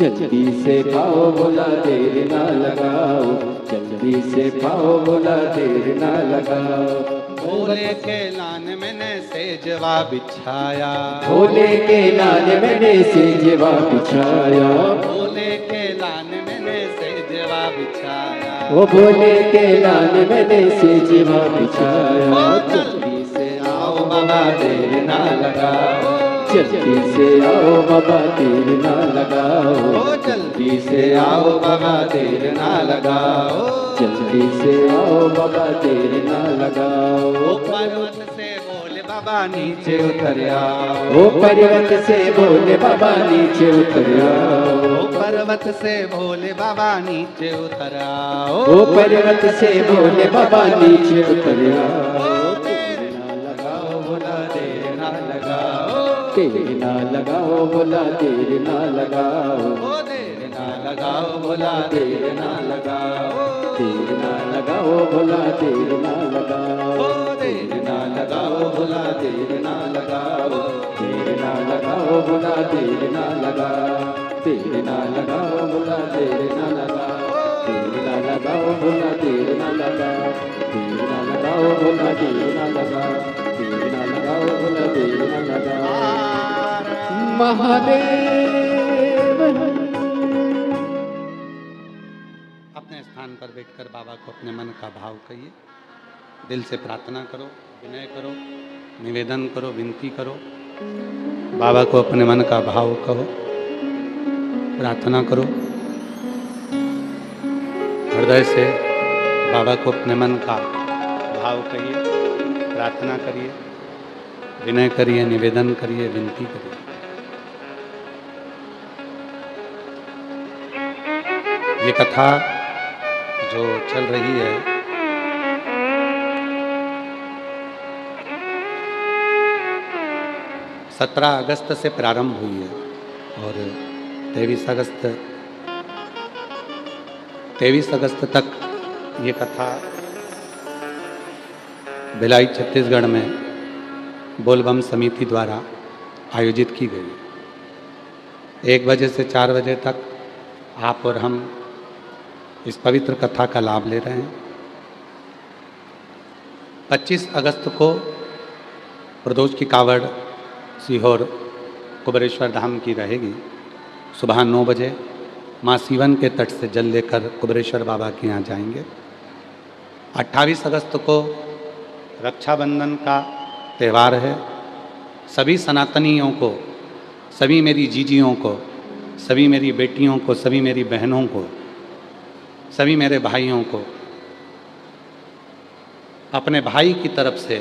जल्दी से खाओ भोला देर ना लगाओ, जल्दी से खाओ भोला देर ना लगाओ। भोले के लान मैंने सेजवा बिछाया, भोले के लाल मैंने सेजवा बिछाया, भोले के लान मैंने सेजवा बिछाया, वो भोले के लाल मैंने सेजवा बिछाया। जल्दी से आओ बाबा देर ना लगाओ, जल्दी से आओ बाबा देर ना लगाओ, जल्दी से आओ बाबा देर ना लगाओ, जल्दी से आओ बाबा देर ना लगाओ। पर्वत से बोले बाबा नीचे उतर आओ, ओ पर्वत से बोले बाबा नीचे उतर आओ, पर्वत से भोले बाबा नीचे उतर आओ, ओ पर्वत से बोले बाबा नीचे उतर आओ। देर ना लगाओ भोला देर ना लगाओ, देर ना लगाओ भोला देर ना लगाओ, देर ना लगाओ भोला देर ना लगाओ, देर ना लगाओ भोला देर ना लगाओ, देर ना लगाओ भोला देर ना लगाओ, देर ना लगाओ भोला देर ना लगाओ, देर ना लगाओ भोला देर ना लगाओ, देर ना लगाओ भोला देर ना लगाओ, देर ना लगाओ भोला देर ना लगाओ। महादेव अपने स्थान पर बैठकर बाबा को अपने मन का भाव कहिए, दिल से प्रार्थना करो, विनय करो, निवेदन करो, विनती करो, बाबा को अपने मन का भाव कहो, प्रार्थना करो, हृदय से बाबा को अपने मन का भाव कहिए, प्रार्थना करिए, विनय करिए, निवेदन करिए, विनती करिए। ये कथा जो चल रही है सत्रह अगस्त से प्रारंभ हुई है और 23 अगस्त तक ये कथा भिलाई छत्तीसगढ़ में बोलबम समिति द्वारा आयोजित की गई। 1 बजे से 4 बजे तक आप और हम इस पवित्र कथा का लाभ ले रहे हैं। 25 अगस्त को प्रदोष की कावड़ सीहोर कुबेरेश्वर धाम की रहेगी। सुबह 9 बजे माँ सीवन के तट से जल लेकर कुबेरेश्वर बाबा के यहाँ जाएंगे। 28 अगस्त को रक्षाबंधन का त्यौहार है। सभी सनातनियों को, सभी मेरी जीजियों को, सभी मेरी बेटियों को, सभी मेरी बहनों को, सभी मेरे भाइयों को, अपने भाई की तरफ से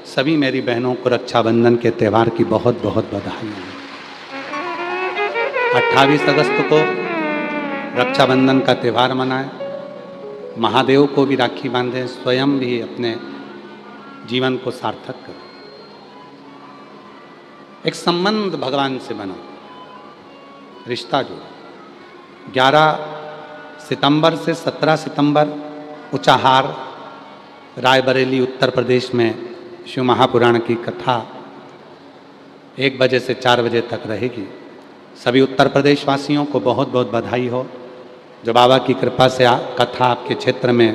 सभी मेरी बहनों को रक्षाबंधन के त्यौहार की बहुत बहुत बधाई है। 28 अगस्त को रक्षाबंधन का त्यौहार मनाएं, महादेव को भी राखी बांधें, स्वयं भी अपने जीवन को सार्थक करें। एक संबंध भगवान से बनो, रिश्ता जोड़ो। 11 सितंबर से 17 सितंबर उचाहार रायबरेली उत्तर प्रदेश में शिव महापुराण की कथा 1 बजे से 4 बजे तक रहेगी। सभी उत्तर प्रदेश वासियों को बहुत बहुत बधाई हो जो बाबा की कृपा से कथा आपके क्षेत्र में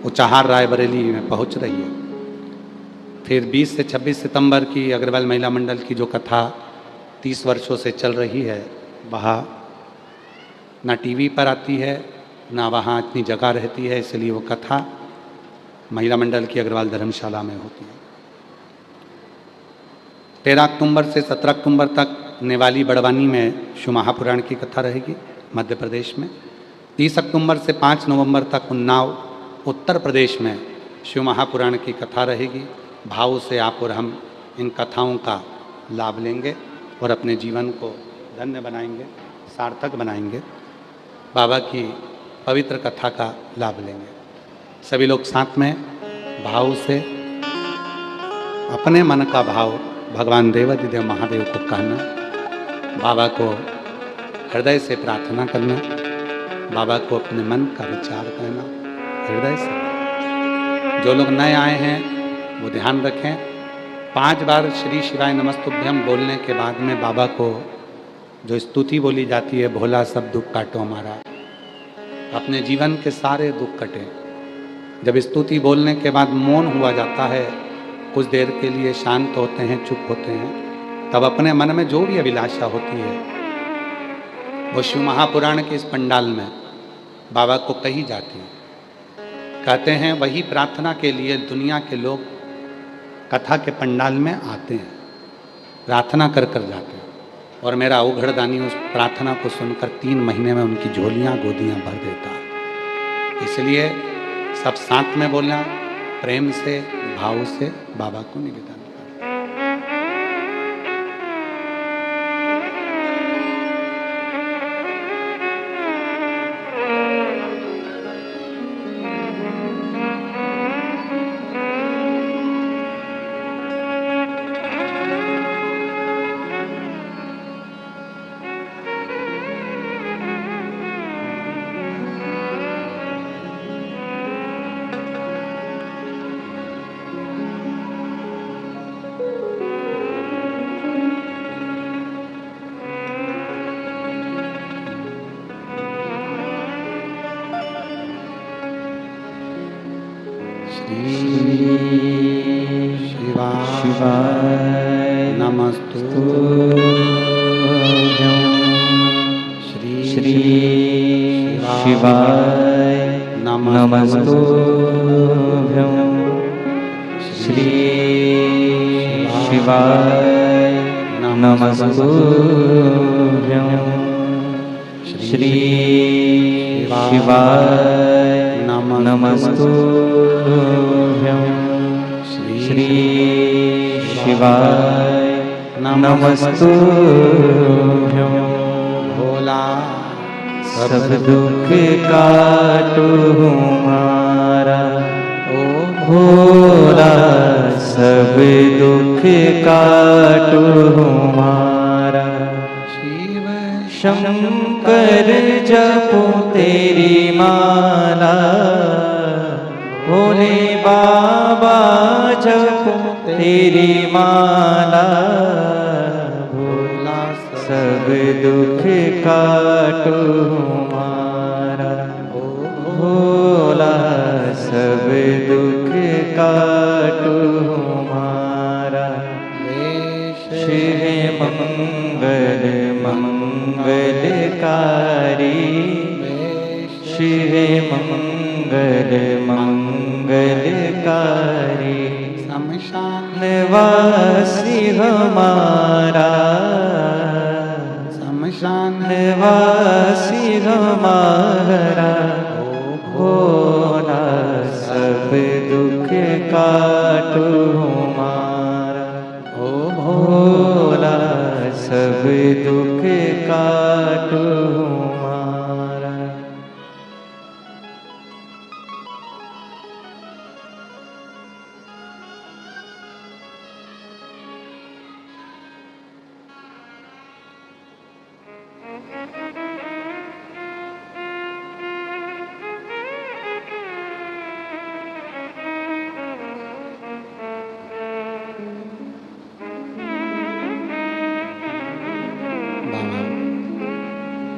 उचाहार रायबरेली में पहुंच रही है। फिर 20 से 26 सितंबर की अग्रवाल महिला मंडल की जो कथा 30 वर्षों से चल रही है, वहाँ ना टीवी पर आती है, ना वहाँ इतनी जगह रहती है, इसलिए वो कथा महिला मंडल की अग्रवाल धर्मशाला में होती है। 13 अक्टूबर से 17 अक्टूबर तक नेवाली बड़वानी में शिव महापुराण की कथा रहेगी मध्य प्रदेश में। 30 अक्टूबर से 5 नवंबर तक उन्नाव उत्तर प्रदेश में शिव महापुराण की कथा रहेगी। भाव से आप और हम इन कथाओं का लाभ लेंगे और अपने जीवन को धन्य बनाएंगे, सार्थक बनाएंगे, बाबा की पवित्र कथा का लाभ लेंगे। सभी लोग साथ में भाव से अपने मन का भाव भगवान देवाधिदेव महादेव को कहना, बाबा को हृदय से प्रार्थना करना, बाबा को अपने मन का विचार करना हृदय से। जो लोग नए आए हैं वो ध्यान रखें, 5 बार श्री शिवाय नमस्तुभ्यम बोलने के बाद में बाबा को जो स्तुति बोली जाती है, भोला सब दुख काटो हमारा, अपने जीवन के सारे दुख कटे। जब स्तुति बोलने के बाद मौन हुआ जाता है, कुछ देर के लिए शांत होते हैं, चुप होते हैं, तब अपने मन में जो भी अभिलाषा होती है वो शिव महापुराण के इस पंडाल में बाबा को कही जाती है। कहते हैं वही प्रार्थना के लिए दुनिया के लोग कथा के पंडाल में आते हैं, प्रार्थना कर कर जाते हैं, और मेरा उघड़दानी उस प्रार्थना को सुनकर 3 महीने में उनकी झोलियाँ गोदियाँ भर देता है। इसलिए सब साथ में बोलना, प्रेम से भाव से बाबा को निवेदन। शिवाय नमस्तुभ्यं। श्री शिवाय नमस्तुभ्यं। श्री शिवाय नमस्तुभ्यं। श्री शिवाय नमस्तुभ्यं। श्री शिवाय नमस्तुभ्यं। भोला सब दुख काटो हमारा, ओ भोला सब दुख काटो हमारा। शिव शंकर जपो तेरी माला, भोले बाबा जपो तेरी माला। भोला सब दुख काटो हमारा, ओ भोला सब दुख काटो हमारा। शिव मंगल मंगलकारी, शिव मंगल मंगलकारी। शमशान निवासी हमारा, शमशान निवासी हमारा। भोला सब दुख काटो हमारा, ओ भोला सब दुख काटो हमारा।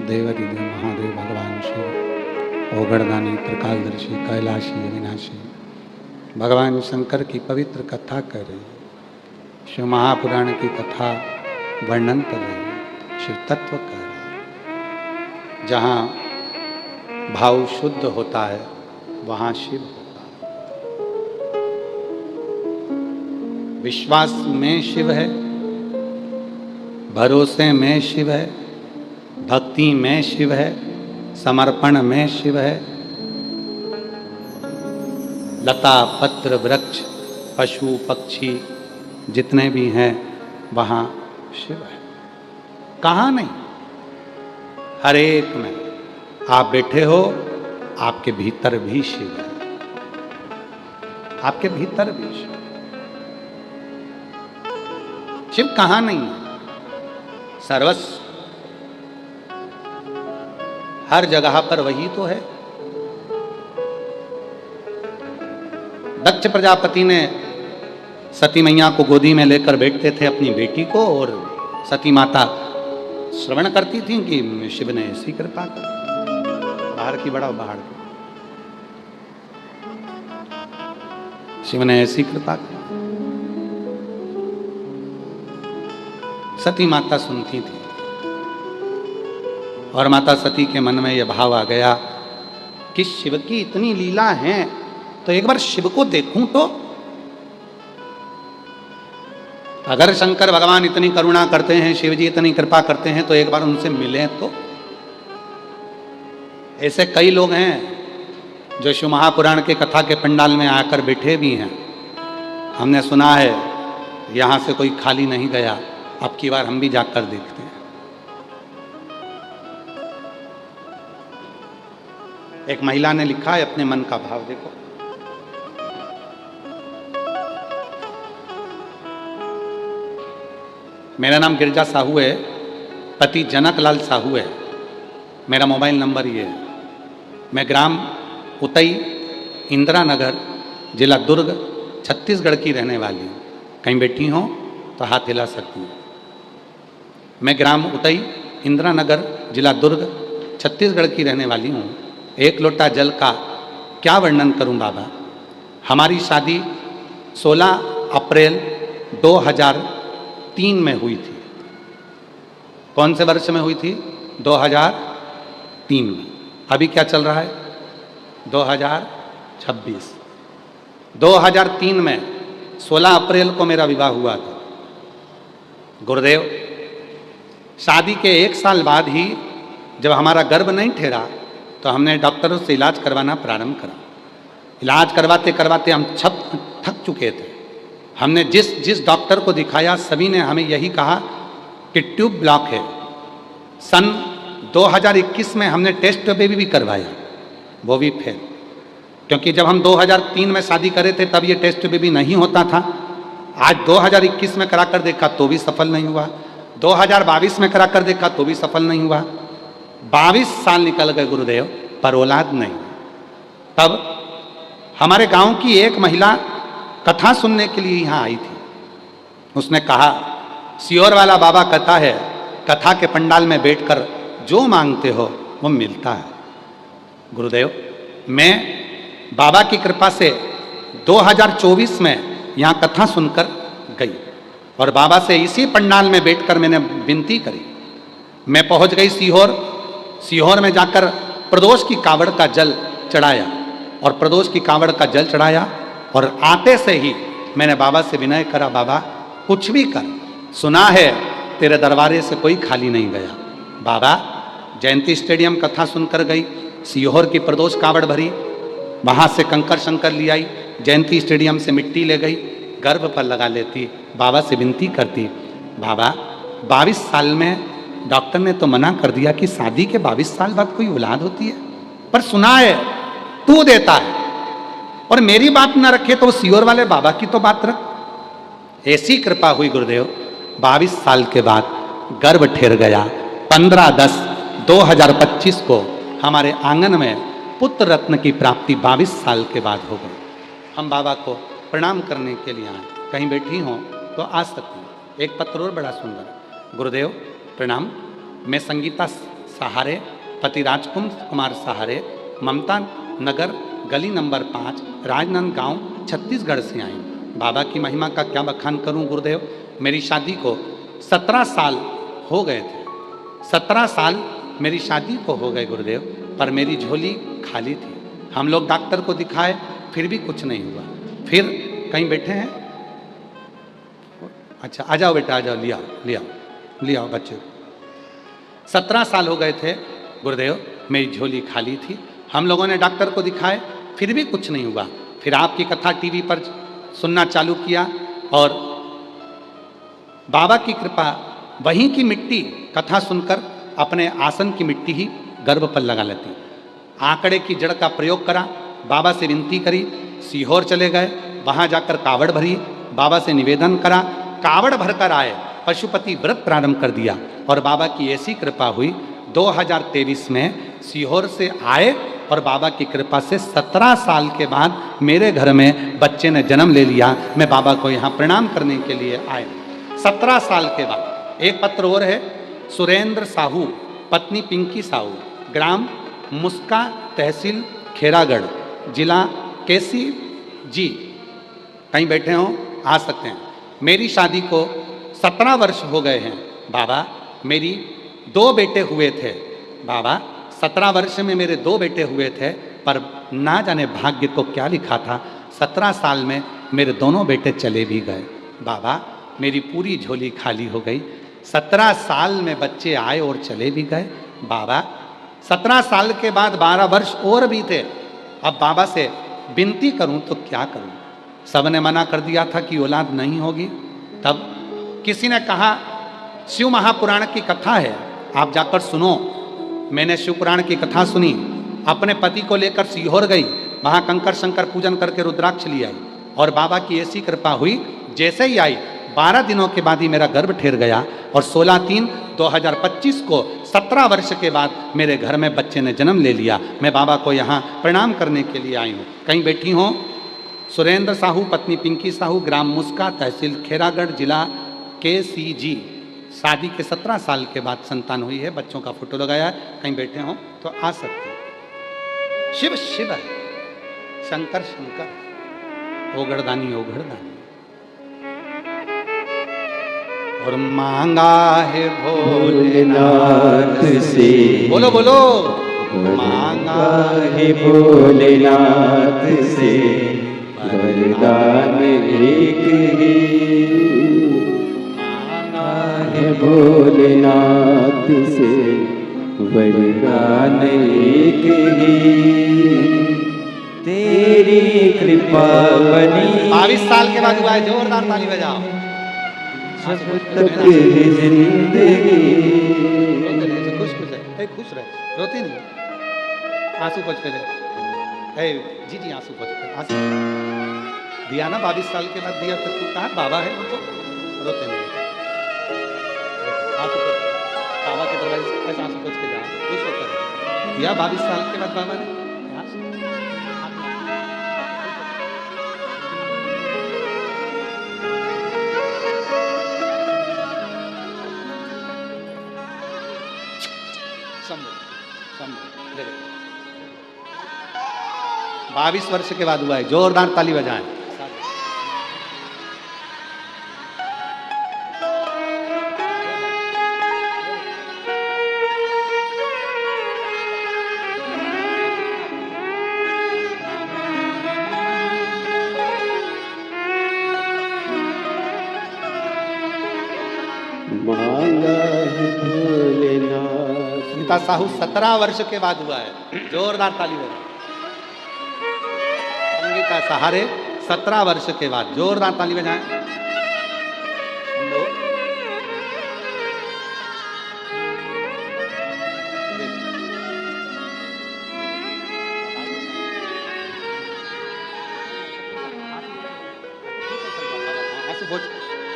देवादिदेव महादेव भगवान शिव, ओगड़दानी, त्रिकालदर्शी, कैलाशी, अविनाशी भगवान शंकर की पवित्र कथा कर रही है, शिव महापुराण की कथा वर्णन कर रही है, शिव तत्व कर रही है। जहाँ भाव शुद्ध होता है वहाँ शिव होता है। विश्वास में शिव है, भरोसे में शिव है, भक्ति में शिव है, समर्पण में शिव है। लता पत्र वृक्ष पशु पक्षी जितने भी हैं वहाँ शिव है। कहाँ नहीं, हर एक में। आप बैठे हो, आपके भीतर भी शिव है, आपके भीतर भी शिव। शिव कहाँ नहीं है, सर्वस्व हर जगह पर वही तो है। दक्ष प्रजापति ने सती मैया को गोदी में लेकर बैठते थे अपनी बेटी को, और सती माता श्रवण करती थी कि शिव ने ऐसी कृपा कर, बाहर की बढ़ाओ, बाहर की, शिव ने ऐसी कृपा कर। सती माता सुनती थी और माता सती के मन में यह भाव आ गया कि शिव की इतनी लीला है तो एक बार शिव को देखूं तो। अगर शंकर भगवान इतनी करुणा करते हैं, शिव जी इतनी कृपा करते हैं, तो एक बार उनसे मिलें तो। ऐसे कई लोग हैं जो शिव महापुराण के कथा के पंडाल में आकर बैठे भी हैं। हमने सुना है यहाँ से कोई खाली नहीं गया, अब की बार हम भी जाकर देखते हैं। एक महिला ने लिखा है अपने मन का भाव, देखो। मेरा नाम गिरजा साहू है, पति जनक लाल साहू है, मेरा मोबाइल नंबर ये है। मैं ग्राम उतई, इंदिरा नगर, जिला दुर्ग, छत्तीसगढ़ की रहने वाली हूँ। कहीं बैठी हो तो हाथ हिला सकती हूँ। मैं ग्राम उतई, इंदिरा नगर, जिला दुर्ग, छत्तीसगढ़ की रहने वाली हूँ। एक लोटा जल का क्या वर्णन करूँ बाबा। हमारी शादी 16 अप्रैल 2003 में हुई थी। कौन से वर्ष में हुई थी? 2003 में। अभी क्या चल रहा है? 2026। 2003 में 16 अप्रैल को मेरा विवाह हुआ था। गुरुदेव, शादी के 1 साल बाद ही जब हमारा गर्भ नहीं ठहरा तो हमने डॉक्टरों से इलाज करवाना प्रारंभ करा। इलाज करवाते करवाते हम थक चुके थे। हमने जिस डॉक्टर को दिखाया सभी ने हमें यही कहा कि ट्यूब ब्लॉक है। सन 2021 में हमने टेस्ट बेबी भी करवाया, वो भी फेल। क्योंकि जब हम 2003 में शादी करे थे तब ये टेस्ट बेबी नहीं होता था। आज 2021 में कराकर देखा तो भी सफल नहीं हुआ, 2022 में कराकर देखा तो भी सफल नहीं हुआ। 22 साल निकल गए गुरुदेव, पर औलाद नहीं। तब हमारे गांव की एक महिला कथा सुनने के लिए यहाँ आई थी। उसने कहा, सियोर वाला बाबा कहता है कथा के पंडाल में बैठकर जो मांगते हो वो मिलता है। गुरुदेव, मैं बाबा की कृपा से 2024 में यहाँ कथा सुनकर गई और बाबा से इसी पंडाल में बैठकर मैंने विनती करी। मैं पहुँच गई सीहोर। सीहोर में जाकर प्रदोष की कावड़ का जल चढ़ाया और प्रदोष की कावड़ का जल चढ़ाया और आते से ही मैंने बाबा से विनय करा, बाबा कुछ भी कर, सुना है तेरे दरबारे से कोई खाली नहीं गया। बाबा जयंती स्टेडियम कथा सुनकर गई, सीहोर की प्रदोष कावड़ भरी, वहाँ से कंकर शंकर ले आई, जयंती स्टेडियम से मिट्टी ले गई, गर्भ पर लगा लेती, बाबा से विनती करती, बाबा 22 साल में डॉक्टर ने तो मना कर दिया कि शादी के 22 साल बाद कोई औलाद होती है, पर सुना है तू देता है और मेरी बात न रखे तो सीहोर वाले बाबा की तो बात रख। ऐसी कृपा हुई गुरुदेव, 22 साल के बाद गर्भ ठहर गया। 15/10/2025 को हमारे आंगन में पुत्र रत्न की प्राप्ति 22 साल के बाद हो गई। हम बाबा को प्रणाम करने के लिए आए। कहीं बैठी हो तो आ सकती हैं। एक पत्र और बड़ा सुंदर। गुरुदेव प्रणाम, मैं संगीता सहारे, पति राजकुमार सहारे, ममता नगर, गली नंबर 5, राजनांदगांव, छत्तीसगढ़ से आई। बाबा की महिमा का क्या बखान करूं गुरुदेव। मेरी शादी को 17 साल हो गए थे। 17 साल मेरी शादी को हो गए गुरुदेव, पर मेरी झोली खाली थी। हम लोग डॉक्टर को दिखाए फिर भी कुछ नहीं हुआ। फिर कहीं बैठे हैं? अच्छा आ जाओ बेटा, आ जाओ, लिया बच्चे। 17 साल हो गए थे गुरुदेव, मेरी झोली खाली थी। हम लोगों ने डॉक्टर को दिखाए फिर भी कुछ नहीं हुआ। फिर आपकी कथा टीवी पर सुनना चालू किया और बाबा की कृपा, वहीं की मिट्टी कथा सुनकर अपने आसन की मिट्टी ही गर्भ पर लगा लेती। आंकड़े की जड़ का प्रयोग करा, बाबा से विनती करी, सीहोर चले गए, वहाँ जाकर कावड़ भरी, बाबा से निवेदन करा, कावड़ भरकर आए, पशुपति व्रत प्रारंभ कर दिया और बाबा की ऐसी कृपा हुई 2023 में सीहोर से आए और बाबा की कृपा से 17 साल के बाद मेरे घर में बच्चे ने जन्म ले लिया। मैं बाबा को यहाँ प्रणाम करने के लिए आया 17 साल के बाद। एक पत्र और है, सुरेंद्र साहू, पत्नी पिंकी साहू, ग्राम मुस्का, तहसील खेरागढ़, जिला केसी जी। कहीं बैठे हों आ सकते हैं। मेरी शादी को 17 वर्ष हो गए हैं बाबा। मेरी 2 बेटे हुए थे बाबा। 17 वर्ष में मेरे 2 बेटे हुए थे, पर ना जाने भाग्य को क्या लिखा था, 17 साल में मेरे दोनों बेटे चले भी गए बाबा। मेरी पूरी झोली खाली हो गई। 17 साल में बच्चे आए और चले भी गए बाबा। 17 साल के बाद 12 वर्ष और बीते। अब बाबा से विनती करूं तो क्या करूं? सबने मना कर दिया था कि औलाद नहीं होगी। तब किसी ने कहा शिव महापुराण की कथा है, आप जाकर सुनो। मैंने शिव पुराण की कथा सुनी, अपने पति को लेकर सीहोर गई, वहाँ कंकर शंकर पूजन करके रुद्राक्ष ले आई और बाबा की ऐसी कृपा हुई, जैसे ही आई 12 दिनों के बाद ही मेरा गर्भ ठहर गया और 16/3/2025 को 17 वर्ष के बाद मेरे घर में बच्चे ने जन्म ले लिया। मैं बाबा को यहाँ प्रणाम करने के लिए आई हूँ। कहीं बैठी हो? सुरेंद्र साहू, पत्नी पिंकी साहू, ग्राम मुस्का, तहसील खेरागढ़, जिला KCG। शादी के 17 साल के बाद संतान हुई है, बच्चों का फोटो लगाया है। कहीं बैठे हो तो आ सकते हैं। शिव शिव है, शंकर शंकर, ओगड़दानी ओगड़दानी। और मांगा है भोलेनाथ से, बोलो बोलो, मांगा है भोलेनाथ से वरदान एक ही। मांगा है भोलेनाथ से वरदान एक ही। तेरी कृपा बनी। 22 साल के बाद हुआ है, जोरदार ताली बजाओ। जब तक है जिंदगी। खुश खुश है, खुश रहे, रोती नहीं। आंसू पोंछ के दे, जी जी आंसू पोंछ के। आंसू दिया ना 22 साल के बाद दिया, तो तू कहा बाबा है वो, तो रोते नहीं। आंसू पोंछ, बाबा के दरवाजे से ऐसा आंसू पोंछ के जा, खुश होकर दिया 22 साल के बाद बाबा ने। संभव 22 वर्ष के बाद हुआ है, जोरदार ताली बजाएं। मांगा है भोलेनाथ। सीता साहू 17 वर्ष के बाद हुआ है, जोरदार ताली बजाएं। संगीता सहारे 17 वर्ष के बाद, जोरदार ताली बजाएं।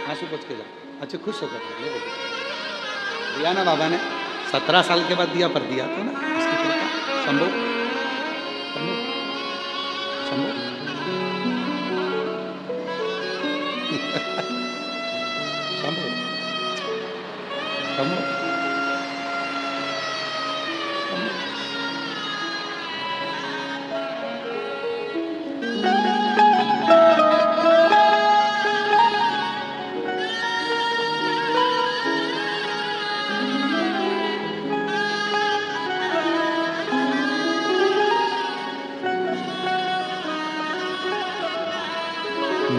आंसू पोंछ के जा, अच्छे खुश होकर दिया ना बाबा ने। 17 साल के बाद दिया, पर दिया तो ना इसकी कृपा। शंभो शंभो शंभो शंभो शंभो।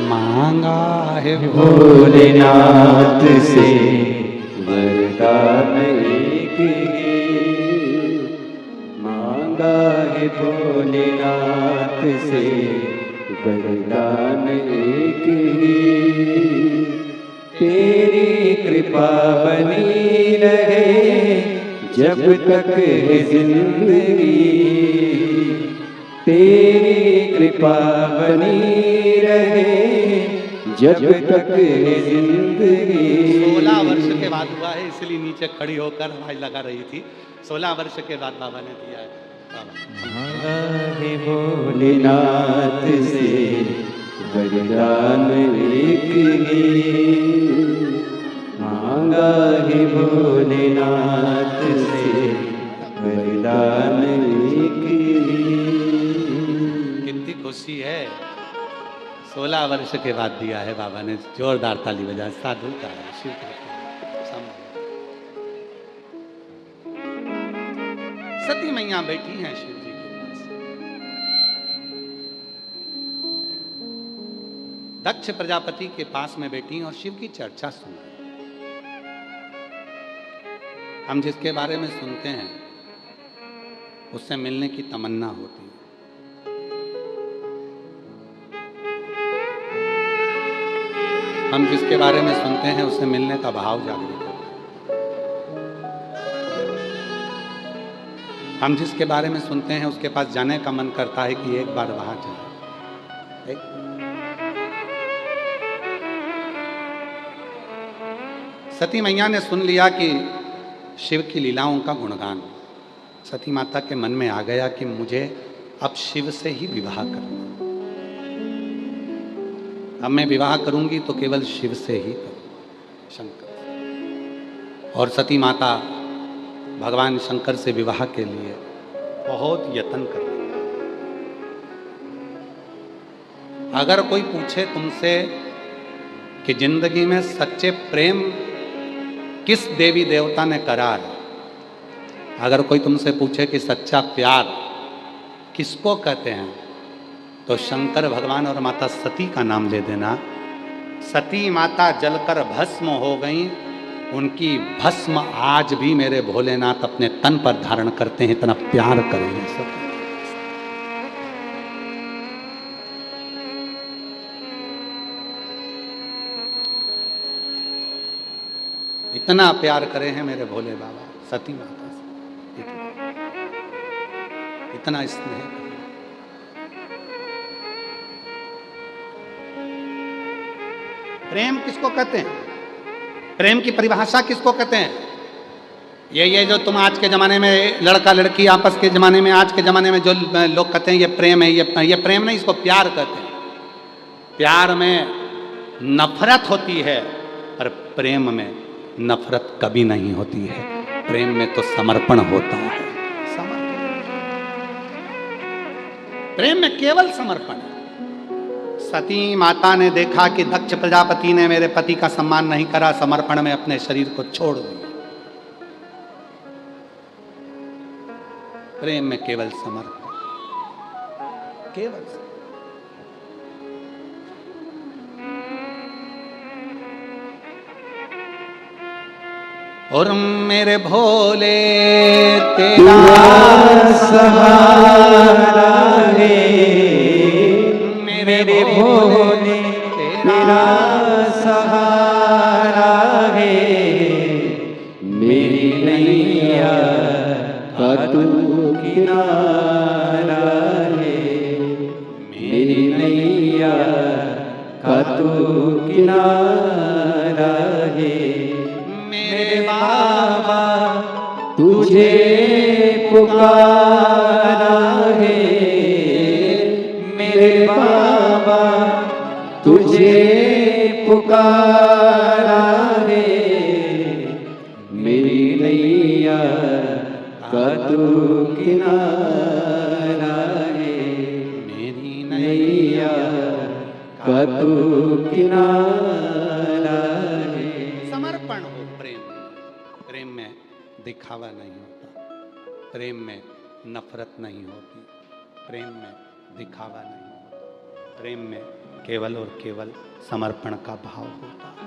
मांगा है भोलेनाथ से वरदान एक ही। मांगा है भोलेनाथ से वरदान एक ही। तेरी कृपा बनी रहे जब तक है जिंदगी। तेरी कृपा बनी रहे जब तक है जिंदगी। 16 वर्ष के बाद हुआ है, इसलिए नीचे खड़ी होकर आवाज लगा रही थी। 16 वर्ष के बाद बाबा ने दिया है। मांगा है भोलेनाथ से वरदान एक ही, मांगा है भोलेनाथ से वरदान एक ही। कितनी खुशी है, 16 वर्ष के बाद दिया है बाबा ने। जोरदार ताली बजा। साधु का है, शिव का है। सती मैया बैठी हैं शिव जी के पास। दक्ष प्रजापति के पास में बैठी और शिव की चर्चा सुन रही। हम जिसके बारे में सुनते हैं उससे मिलने की तमन्ना होती है। हम जिसके बारे में सुनते हैं उससे मिलने का भाव जागृत होता है। हम जिसके बारे में सुनते हैं उसके पास जाने का मन करता है कि एक बार वहां जाए। सती मैया ने सुन लिया कि शिव की लीलाओं का गुणगान। सती माता के मन में आ गया कि मुझे अब शिव से ही विवाह करना। अब मैं विवाह करूंगी तो केवल शिव से ही करूंगी, शंकर। और सती माता भगवान शंकर से विवाह के लिए बहुत यत्न कर रही है। अगर कोई पूछे तुमसे कि जिंदगी में सच्चे प्रेम किस देवी देवता ने करा है, अगर कोई तुमसे पूछे कि सच्चा प्यार किसको कहते हैं, तो शंकर भगवान और माता सती का नाम ले देना। सती माता जलकर भस्म हो गई, उनकी भस्म आज भी मेरे भोलेनाथ अपने तन पर धारण करते हैं, इतना प्यार करेंगे सब। इतना प्यार करे हैं मेरे भोले बाबा सती माता से, इतना स्नेह करें। प्रेम किसको कहते हैं? प्रेम की परिभाषा किसको कहते हैं? ये जो तुम आज के ज़माने में लड़का लड़की आपस के ज़माने में, आज के ज़माने में जो लोग कहते हैं ये प्रेम है, ये प्रेम नहीं, इसको प्यार कहते हैं। प्यार में नफरत होती है, पर प्रेम में नफरत कभी नहीं होती है। प्रेम में तो समर्पण होता है। प्रेम में केवल समर्पण। सती माता ने देखा कि दक्ष प्रजापति ने मेरे पति का सम्मान नहीं करा, समर्पण में अपने शरीर को छोड़ दिया। प्रेम में केवल समर्पण, केवल समर्पण। और मेरे भोले तेरा सहारा है, मेरे भोले तेरा सहारा है, मेरी नैया का तू किनारा है, मेरी नैया का तू किनारा है। मेरे बाबा तुझे पुकारा है, मेरे बाबा तुझे पुकारा है, मेरी नैया का तू किनारा है, मेरी नैया का तू किनारा है। समर्पण हो प्रेम। प्रेम में दिखावा नहीं होता, प्रेम में नफरत नहीं होती, प्रेम में दिखावा नहीं होता, प्रेम में केवल और केवल समर्पण का भाव होता है।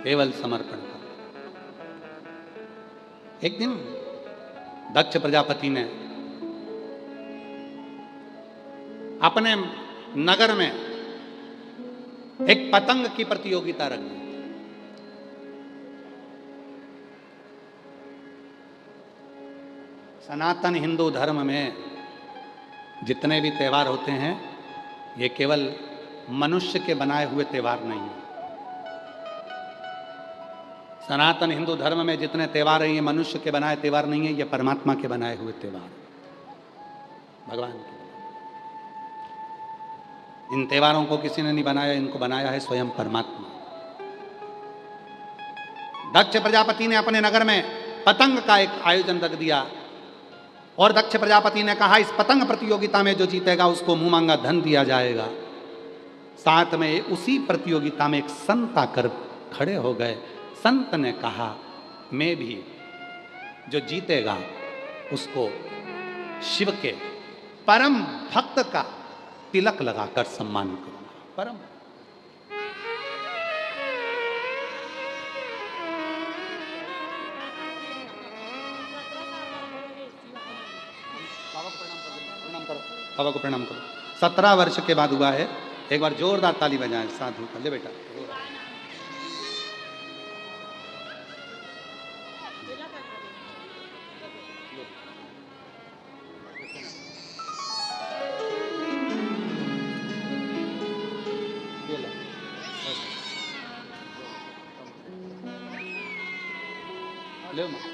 केवल समर्पण का। एक दिन दक्ष प्रजापति ने अपने नगर में एक पतंग की प्रतियोगिता रख दी। सनातन हिंदू धर्म में जितने भी त्यौहार होते हैं ये केवल मनुष्य के बनाए हुए त्यौहार नहीं है। सनातन हिंदू धर्म में जितने त्यौहार हैं ये मनुष्य के बनाए त्यौहार नहीं है, ये परमात्मा के बनाए हुए त्यौहार, भगवान के। इन त्यौहारों को किसी ने नहीं बनाया, इनको बनाया है स्वयं परमात्मा। दक्ष प्रजापति ने अपने नगर में पतंग का एक आयोजन रख दिया और दक्ष प्रजापति ने कहा इस पतंग प्रतियोगिता में जो जीतेगा उसको मुंह मांगा धन दिया जाएगा। साथ में उसी प्रतियोगिता में एक संत आकर खड़े हो गए। संत ने कहा मैं भी जो जीतेगा उसको शिव के परम भक्त का तिलक लगाकर सम्मान करूंगा। परम बाबा को प्रणाम करो। 17 वर्ष के बाद हुआ है। एक बार जोरदार ताली बजाएं साधु का। ले बेटा ले